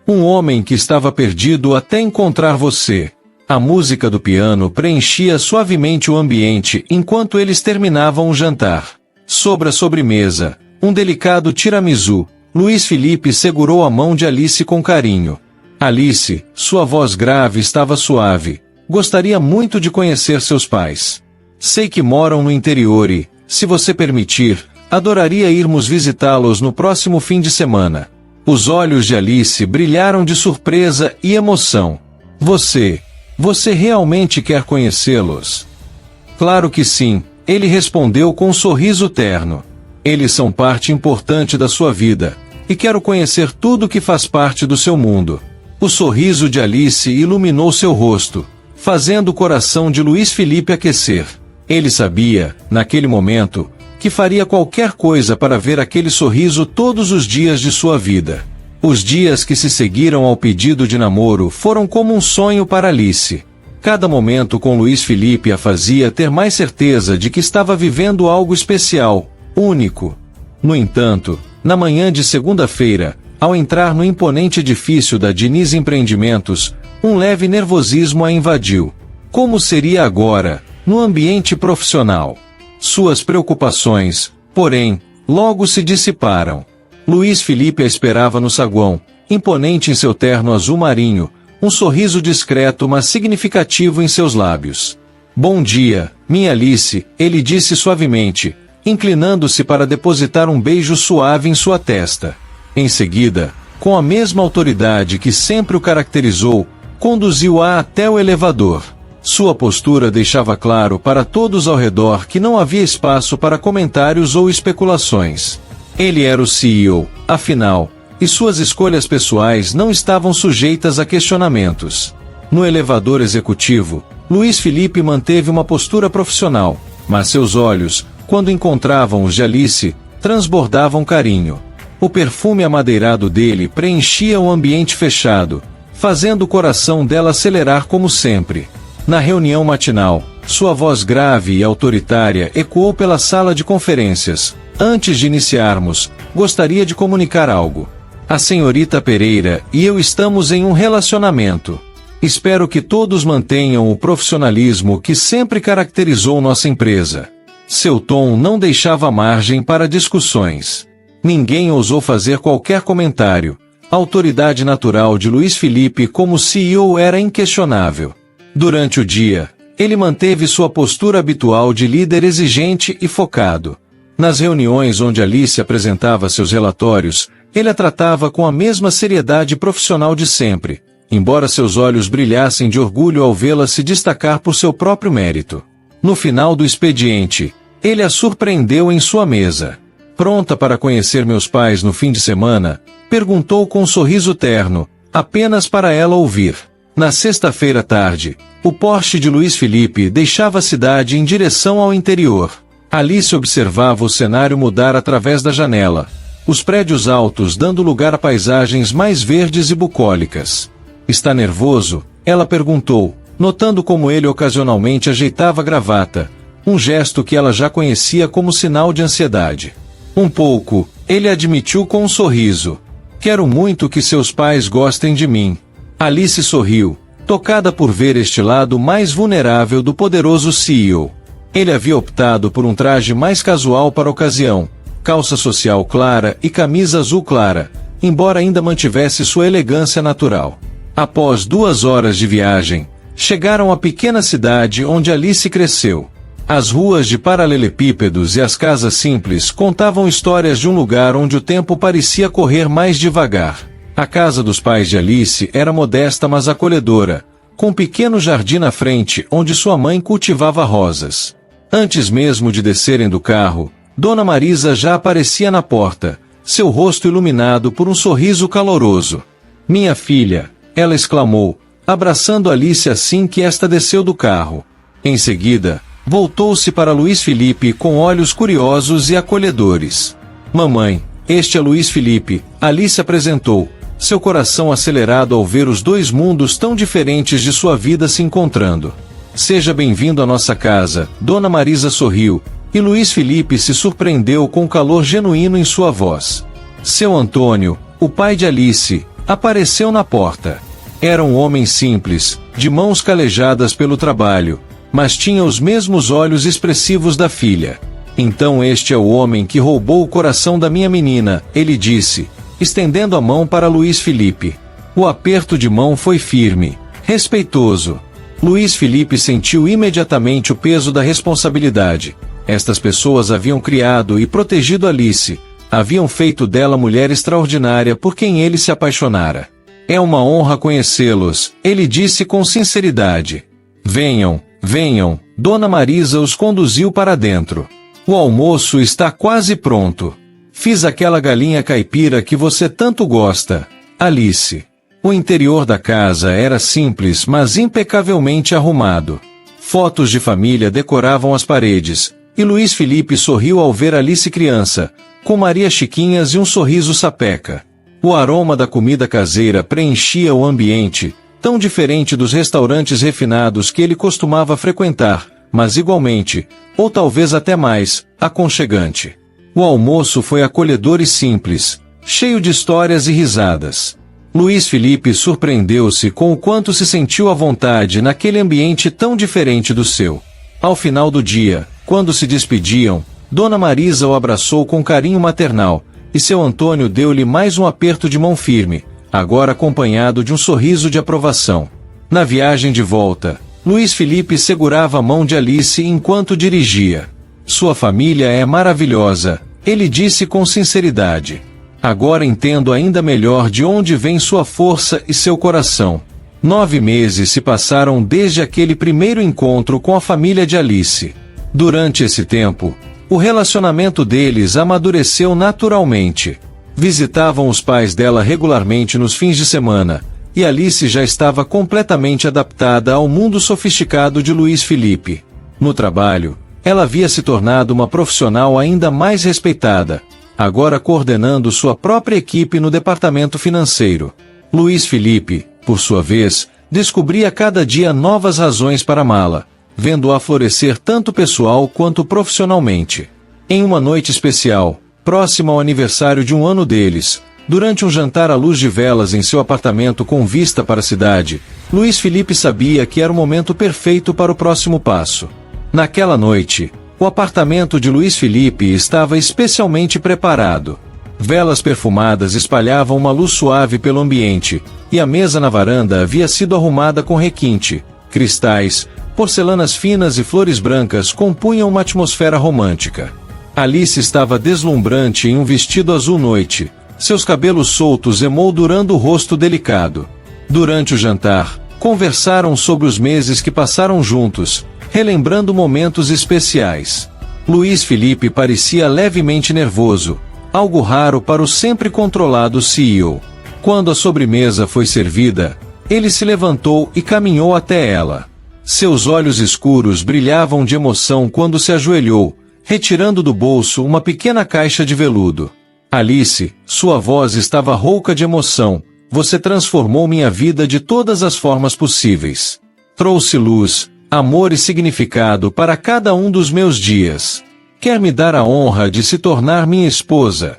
Um homem que estava perdido até encontrar você. A música do piano preenchia suavemente o ambiente enquanto eles terminavam o jantar. Sobre a sobremesa, um delicado tiramisu, Luiz Felipe segurou a mão de Alice com carinho. Alice, sua voz grave estava suave. Gostaria muito de conhecer seus pais. Sei que moram no interior e, se você permitir, adoraria irmos visitá-los no próximo fim de semana. Os olhos de Alice brilharam de surpresa e emoção. Você realmente quer conhecê-los? Claro que sim, ele respondeu com um sorriso terno. Eles são parte importante da sua vida, e quero conhecer tudo que faz parte do seu mundo. O sorriso de Alice iluminou seu rosto, fazendo o coração de Luiz Felipe aquecer. Ele sabia, naquele momento, que faria qualquer coisa para ver aquele sorriso todos os dias de sua vida. Os dias que se seguiram ao pedido de namoro foram como um sonho para Alice. Cada momento com Luiz Felipe a fazia ter mais certeza de que estava vivendo algo especial, único. No entanto, na manhã de segunda-feira, ao entrar no imponente edifício da Diniz Empreendimentos, um leve nervosismo a invadiu. Como seria agora, no ambiente profissional? Suas preocupações, porém, logo se dissiparam. Luiz Felipe a esperava no saguão, imponente em seu terno azul marinho, um sorriso discreto mas significativo em seus lábios. Bom dia, minha Alice, ele disse suavemente, inclinando-se para depositar um beijo suave em sua testa. Em seguida, com a mesma autoridade que sempre o caracterizou, conduziu-a até o elevador. Sua postura deixava claro para todos ao redor que não havia espaço para comentários ou especulações. Ele era o CEO, afinal, e suas escolhas pessoais não estavam sujeitas a questionamentos. No elevador executivo, Luiz Felipe manteve uma postura profissional, mas seus olhos, quando encontravam os de Alice, transbordavam carinho. O perfume amadeirado dele preenchia o ambiente fechado, fazendo o coração dela acelerar como sempre. Na reunião matinal, sua voz grave e autoritária ecoou pela sala de conferências. Antes de iniciarmos, gostaria de comunicar algo. A senhorita Pereira e eu estamos em um relacionamento. Espero que todos mantenham o profissionalismo que sempre caracterizou nossa empresa. Seu tom não deixava margem para discussões. Ninguém ousou fazer qualquer comentário. A autoridade natural de Luiz Felipe como CEO era inquestionável. Durante o dia, ele manteve sua postura habitual de líder exigente e focado. Nas reuniões onde Alice apresentava seus relatórios, ele a tratava com a mesma seriedade profissional de sempre, embora seus olhos brilhassem de orgulho ao vê-la se destacar por seu próprio mérito. No final do expediente, ele a surpreendeu em sua mesa. Pronta para conhecer meus pais no fim de semana? Perguntou com um sorriso terno, apenas para ela ouvir. Na sexta-feira à tarde, o Porsche de Luiz Felipe deixava a cidade em direção ao interior. Alice observava o cenário mudar através da janela. Os prédios altos dando lugar a paisagens mais verdes e bucólicas. Está nervoso? Ela perguntou, notando como ele ocasionalmente ajeitava a gravata, um gesto que ela já conhecia como sinal de ansiedade. Um pouco, ele admitiu com um sorriso. Quero muito que seus pais gostem de mim. Alice sorriu, tocada por ver este lado mais vulnerável do poderoso CEO. Ele havia optado por um traje mais casual para a ocasião, calça social clara e camisa azul clara, embora ainda mantivesse sua elegância natural. Após 2 horas de viagem, chegaram à pequena cidade onde Alice cresceu. As ruas de paralelepípedos e as casas simples contavam histórias de um lugar onde o tempo parecia correr mais devagar. A casa dos pais de Alice era modesta mas acolhedora, com um pequeno jardim na frente onde sua mãe cultivava rosas. Antes mesmo de descerem do carro, Dona Marisa já aparecia na porta, seu rosto iluminado por um sorriso caloroso. Minha filha, ela exclamou, abraçando Alice assim que esta desceu do carro. Em seguida, voltou-se para Luiz Felipe com olhos curiosos e acolhedores. Mamãe, este é Luiz Felipe, Alice apresentou, seu coração acelerado ao ver os dois mundos tão diferentes de sua vida se encontrando. Seja bem-vindo à nossa casa, Dona Marisa sorriu, e Luiz Felipe se surpreendeu com o calor genuíno em sua voz. Seu Antônio, o pai de Alice, apareceu na porta. Era um homem simples, de mãos calejadas pelo trabalho, mas tinha os mesmos olhos expressivos da filha. Então este é o homem que roubou o coração da minha menina, ele disse, estendendo a mão para Luiz Felipe. O aperto de mão foi firme, respeitoso. Luiz Felipe sentiu imediatamente o peso da responsabilidade. Estas pessoas haviam criado e protegido Alice, haviam feito dela mulher extraordinária por quem ele se apaixonara. É uma honra conhecê-los, ele disse com sinceridade. Venham, venham, Dona Marisa os conduziu para dentro. O almoço está quase pronto. Fiz aquela galinha caipira que você tanto gosta, Alice. O interior da casa era simples, mas impecavelmente arrumado. Fotos de família decoravam as paredes, e Luiz Felipe sorriu ao ver Alice criança, com Maria Chiquinhas e um sorriso sapeca. O aroma da comida caseira preenchia o ambiente, tão diferente dos restaurantes refinados que ele costumava frequentar, mas igualmente, ou talvez até mais, aconchegante. O almoço foi acolhedor e simples, cheio de histórias e risadas. Luiz Felipe surpreendeu-se com o quanto se sentiu à vontade naquele ambiente tão diferente do seu. Ao final do dia, quando se despediam, Dona Marisa o abraçou com carinho maternal, e seu Antônio deu-lhe mais um aperto de mão firme, agora acompanhado de um sorriso de aprovação. Na viagem de volta, Luiz Felipe segurava a mão de Alice enquanto dirigia. Sua família é maravilhosa, ele disse com sinceridade. Agora entendo ainda melhor de onde vem sua força e seu coração. 9 meses se passaram desde aquele primeiro encontro com a família de Alice. Durante esse tempo, o relacionamento deles amadureceu naturalmente. Visitavam os pais dela regularmente nos fins de semana, e Alice já estava completamente adaptada ao mundo sofisticado de Luiz Felipe. No trabalho, ela havia se tornado uma profissional ainda mais respeitada, agora coordenando sua própria equipe no departamento financeiro. Luiz Felipe, por sua vez, descobria cada dia novas razões para amá-la, vendo-a florescer tanto pessoal quanto profissionalmente. Em uma noite especial, próxima ao aniversário de um ano deles, durante um jantar à luz de velas em seu apartamento com vista para a cidade, Luiz Felipe sabia que era o momento perfeito para o próximo passo. Naquela noite, o apartamento de Luiz Felipe estava especialmente preparado. Velas perfumadas espalhavam uma luz suave pelo ambiente, e a mesa na varanda havia sido arrumada com requinte, cristais, porcelanas finas e flores brancas compunham uma atmosfera romântica. Alice estava deslumbrante em um vestido azul noite, seus cabelos soltos emoldurando o rosto delicado. Durante o jantar, conversaram sobre os meses que passaram juntos, relembrando momentos especiais. Luiz Felipe parecia levemente nervoso, algo raro para o sempre controlado CEO. Quando a sobremesa foi servida, ele se levantou e caminhou até ela. Seus olhos escuros brilhavam de emoção quando se ajoelhou, retirando do bolso uma pequena caixa de veludo. Alice, sua voz estava rouca de emoção. Você transformou minha vida de todas as formas possíveis. Trouxe luz, amor e significado para cada um dos meus dias. Quer me dar a honra de se tornar minha esposa?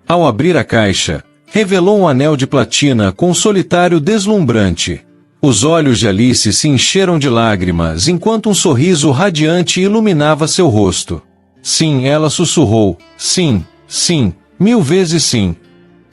Ao abrir a caixa, revelou um anel de platina com um solitário deslumbrante. Os olhos de Alice se encheram de lágrimas enquanto um sorriso radiante iluminava seu rosto. Sim, ela sussurrou. Sim, sim, 1000 vezes sim.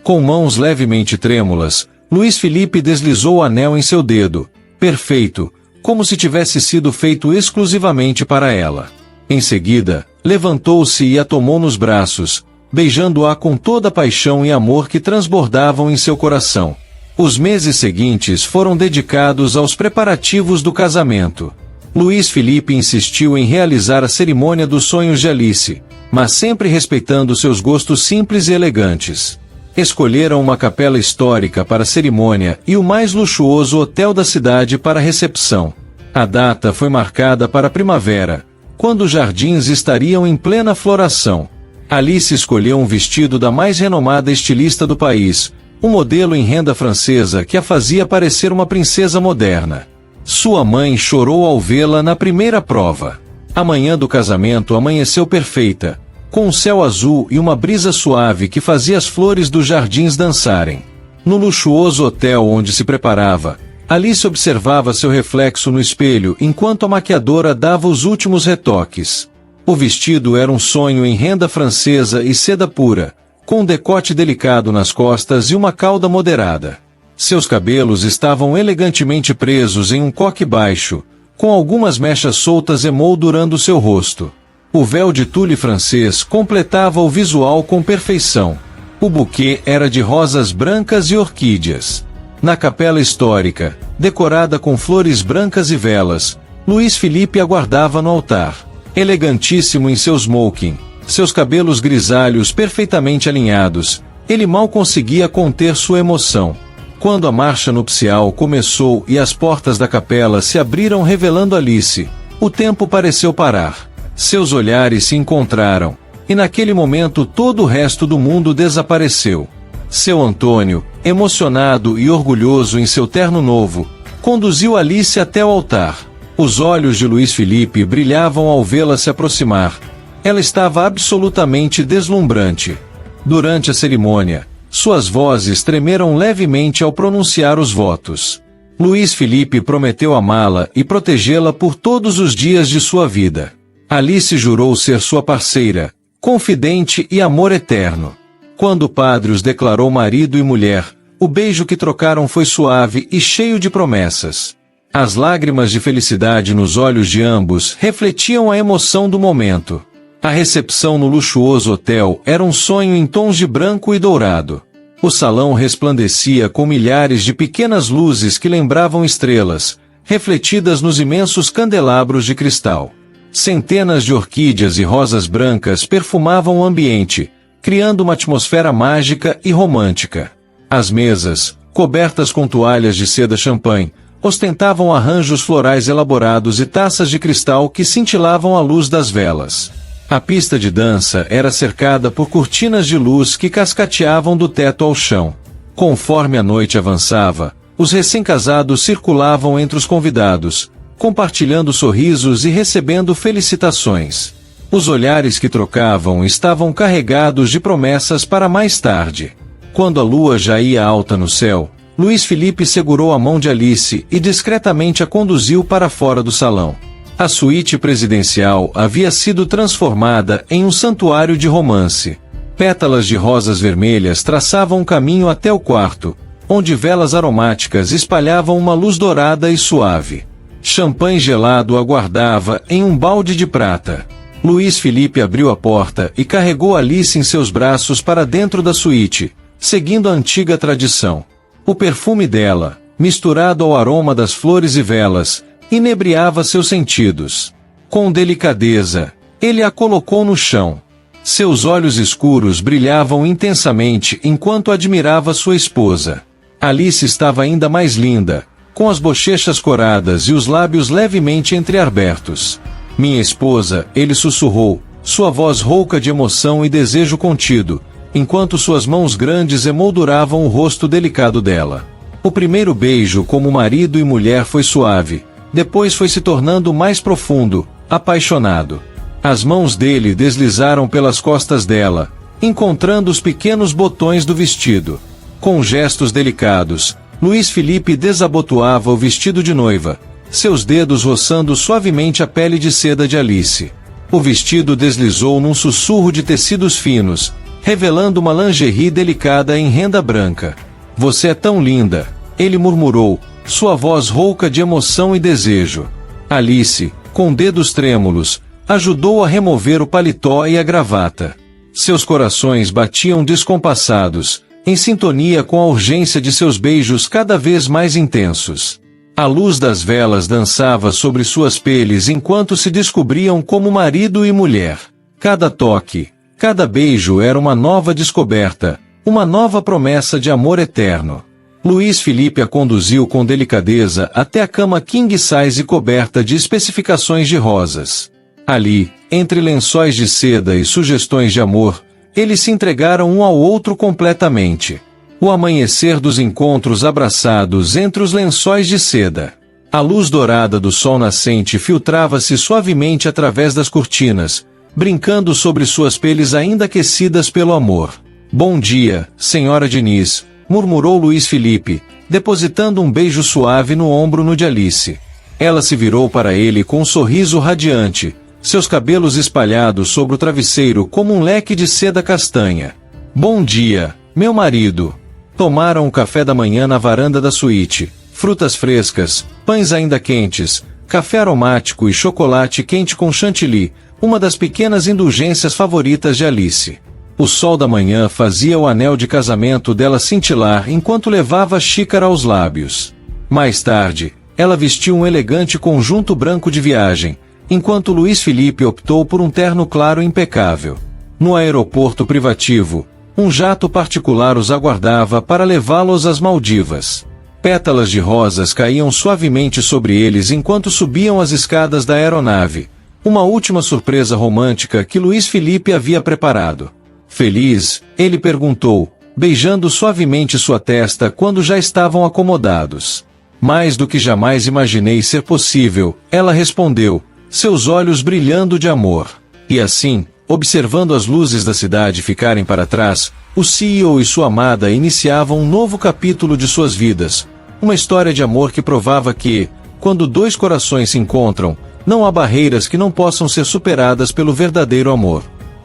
Com mãos levemente trêmulas, Luiz Felipe deslizou o anel em seu dedo. Perfeito, como se tivesse sido feito exclusivamente para ela. Em seguida, levantou-se e a tomou nos braços, beijando-a com toda a paixão e amor que transbordavam em seu coração. Os meses seguintes foram dedicados aos preparativos do casamento. Luiz Felipe insistiu em realizar a cerimônia dos sonhos de Alice, mas sempre respeitando seus gostos simples e elegantes. Escolheram uma capela histórica para a cerimônia e o mais luxuoso hotel da cidade para a recepção. A data foi marcada para a primavera, quando os jardins estariam em plena floração. Alice escolheu um vestido da mais renomada estilista do país, um modelo em renda francesa que a fazia parecer uma princesa moderna. Sua mãe chorou ao vê-la na primeira prova. A manhã do casamento amanheceu perfeita, com um céu azul e uma brisa suave que fazia as flores dos jardins dançarem. No luxuoso hotel onde se preparava, Alice observava seu reflexo no espelho enquanto a maquiadora dava os últimos retoques. O vestido era um sonho em renda francesa e seda pura, com um decote delicado nas costas e uma cauda moderada. Seus cabelos estavam elegantemente presos em um coque baixo, com algumas mechas soltas emoldurando seu rosto. O véu de tule francês completava o visual com perfeição. O buquê era de rosas brancas e orquídeas. Na capela histórica, decorada com flores brancas e velas, Luís Felipe aguardava no altar. Elegantíssimo em seu smoking, seus cabelos grisalhos perfeitamente alinhados, ele mal conseguia conter sua emoção. Quando a marcha nupcial começou e as portas da capela se abriram revelando Alice, o tempo pareceu parar. Seus olhares se encontraram, e naquele momento todo o resto do mundo desapareceu. Seu Antônio, emocionado e orgulhoso em seu terno novo, conduziu Alice até o altar. Os olhos de Luís Felipe brilhavam ao vê-la se aproximar. Ela estava absolutamente deslumbrante. Durante a cerimônia, suas vozes tremeram levemente ao pronunciar os votos. Luís Felipe prometeu amá-la e protegê-la por todos os dias de sua vida. Alice jurou ser sua parceira, confidente e amor eterno. Quando o padre os declarou marido e mulher, o beijo que trocaram foi suave e cheio de promessas. As lágrimas de felicidade nos olhos de ambos refletiam a emoção do momento. A recepção no luxuoso hotel era um sonho em tons de branco e dourado. O salão resplandecia com milhares de pequenas luzes que lembravam estrelas, refletidas nos imensos candelabros de cristal. Centenas de orquídeas e rosas brancas perfumavam o ambiente, criando uma atmosfera mágica e romântica. As mesas, cobertas com toalhas de seda champanhe, ostentavam arranjos florais elaborados e taças de cristal que cintilavam à luz das velas. A pista de dança era cercada por cortinas de luz que cascateavam do teto ao chão. Conforme a noite avançava, os recém-casados circulavam entre os convidados, compartilhando sorrisos e recebendo felicitações. Os olhares que trocavam estavam carregados de promessas para mais tarde. Quando a lua já ia alta no céu, Luís Felipe segurou a mão de Alice e discretamente a conduziu para fora do salão. A suíte presidencial havia sido transformada em um santuário de romance. Pétalas de rosas vermelhas traçavam um caminho até o quarto, onde velas aromáticas espalhavam uma luz dourada e suave. Champanhe gelado aguardava em um balde de prata. Luís Felipe abriu a porta e carregou Alice em seus braços para dentro da suíte, seguindo a antiga tradição. O perfume dela, misturado ao aroma das flores e velas, inebriava seus sentidos. Com delicadeza, ele a colocou no chão. Seus olhos escuros brilhavam intensamente enquanto admirava sua esposa. Alice estava ainda mais linda, com as bochechas coradas e os lábios levemente entreabertos. Minha esposa, ele sussurrou, sua voz rouca de emoção e desejo contido, enquanto suas mãos grandes emolduravam o rosto delicado dela. O primeiro beijo como marido e mulher foi suave, depois foi se tornando mais profundo, apaixonado. As mãos dele deslizaram pelas costas dela, encontrando os pequenos botões do vestido. Com gestos delicados, Luís Felipe desabotoava o vestido de noiva, seus dedos roçando suavemente a pele de seda de Alice. O vestido deslizou num sussurro de tecidos finos, revelando uma lingerie delicada em renda branca. Você é tão linda, ele murmurou, sua voz rouca de emoção e desejo. Alice, com dedos trêmulos, ajudou a remover o paletó e a gravata. Seus corações batiam descompassados, em sintonia com a urgência de seus beijos cada vez mais intensos. A luz das velas dançava sobre suas peles enquanto se descobriam como marido e mulher. Cada toque, cada beijo era uma nova descoberta, uma nova promessa de amor eterno. Luís Felipe a conduziu com delicadeza até a cama king size coberta de especificações de rosas. Ali, entre lençóis de seda e sugestões de amor, eles se entregaram um ao outro completamente. O amanhecer dos encontros abraçados entre os lençóis de seda. A luz dourada do sol nascente filtrava-se suavemente através das cortinas, brincando sobre suas peles ainda aquecidas pelo amor. Bom dia, senhora Diniz, murmurou Luís Felipe, depositando um beijo suave no ombro de Alice. Ela se virou para ele com um sorriso radiante, seus cabelos espalhados sobre o travesseiro como um leque de seda castanha. Bom dia, meu marido. Tomaram o café da manhã na varanda da suíte, frutas frescas, pães ainda quentes, café aromático e chocolate quente com chantilly, uma das pequenas indulgências favoritas de Alice. O sol da manhã fazia o anel de casamento dela cintilar enquanto levava a xícara aos lábios. Mais tarde, ela vestiu um elegante conjunto branco de viagem, enquanto Luiz Felipe optou por um terno claro e impecável. No aeroporto privativo, um jato particular os aguardava para levá-los às Maldivas. Pétalas de rosas caíam suavemente sobre eles enquanto subiam as escadas da aeronave, uma última surpresa romântica que Luiz Felipe havia preparado. Feliz, ele perguntou, beijando suavemente sua testa quando já estavam acomodados. Mais do que jamais imaginei ser possível, ela respondeu, seus olhos brilhando de amor. E assim, observando as luzes da cidade ficarem para trás, o CEO e sua amada iniciavam um novo capítulo de suas vidas, uma história de amor que provava que, quando dois corações se encontram, não há barreiras que não possam ser superadas pelo verdadeiro amor.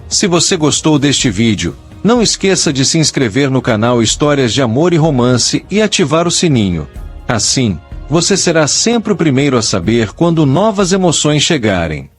Se você gostou deste vídeo, não esqueça de se inscrever no canal Histórias de Amor e Romance e ativar o sininho. Assim, você será sempre o primeiro a saber quando novas emoções chegarem.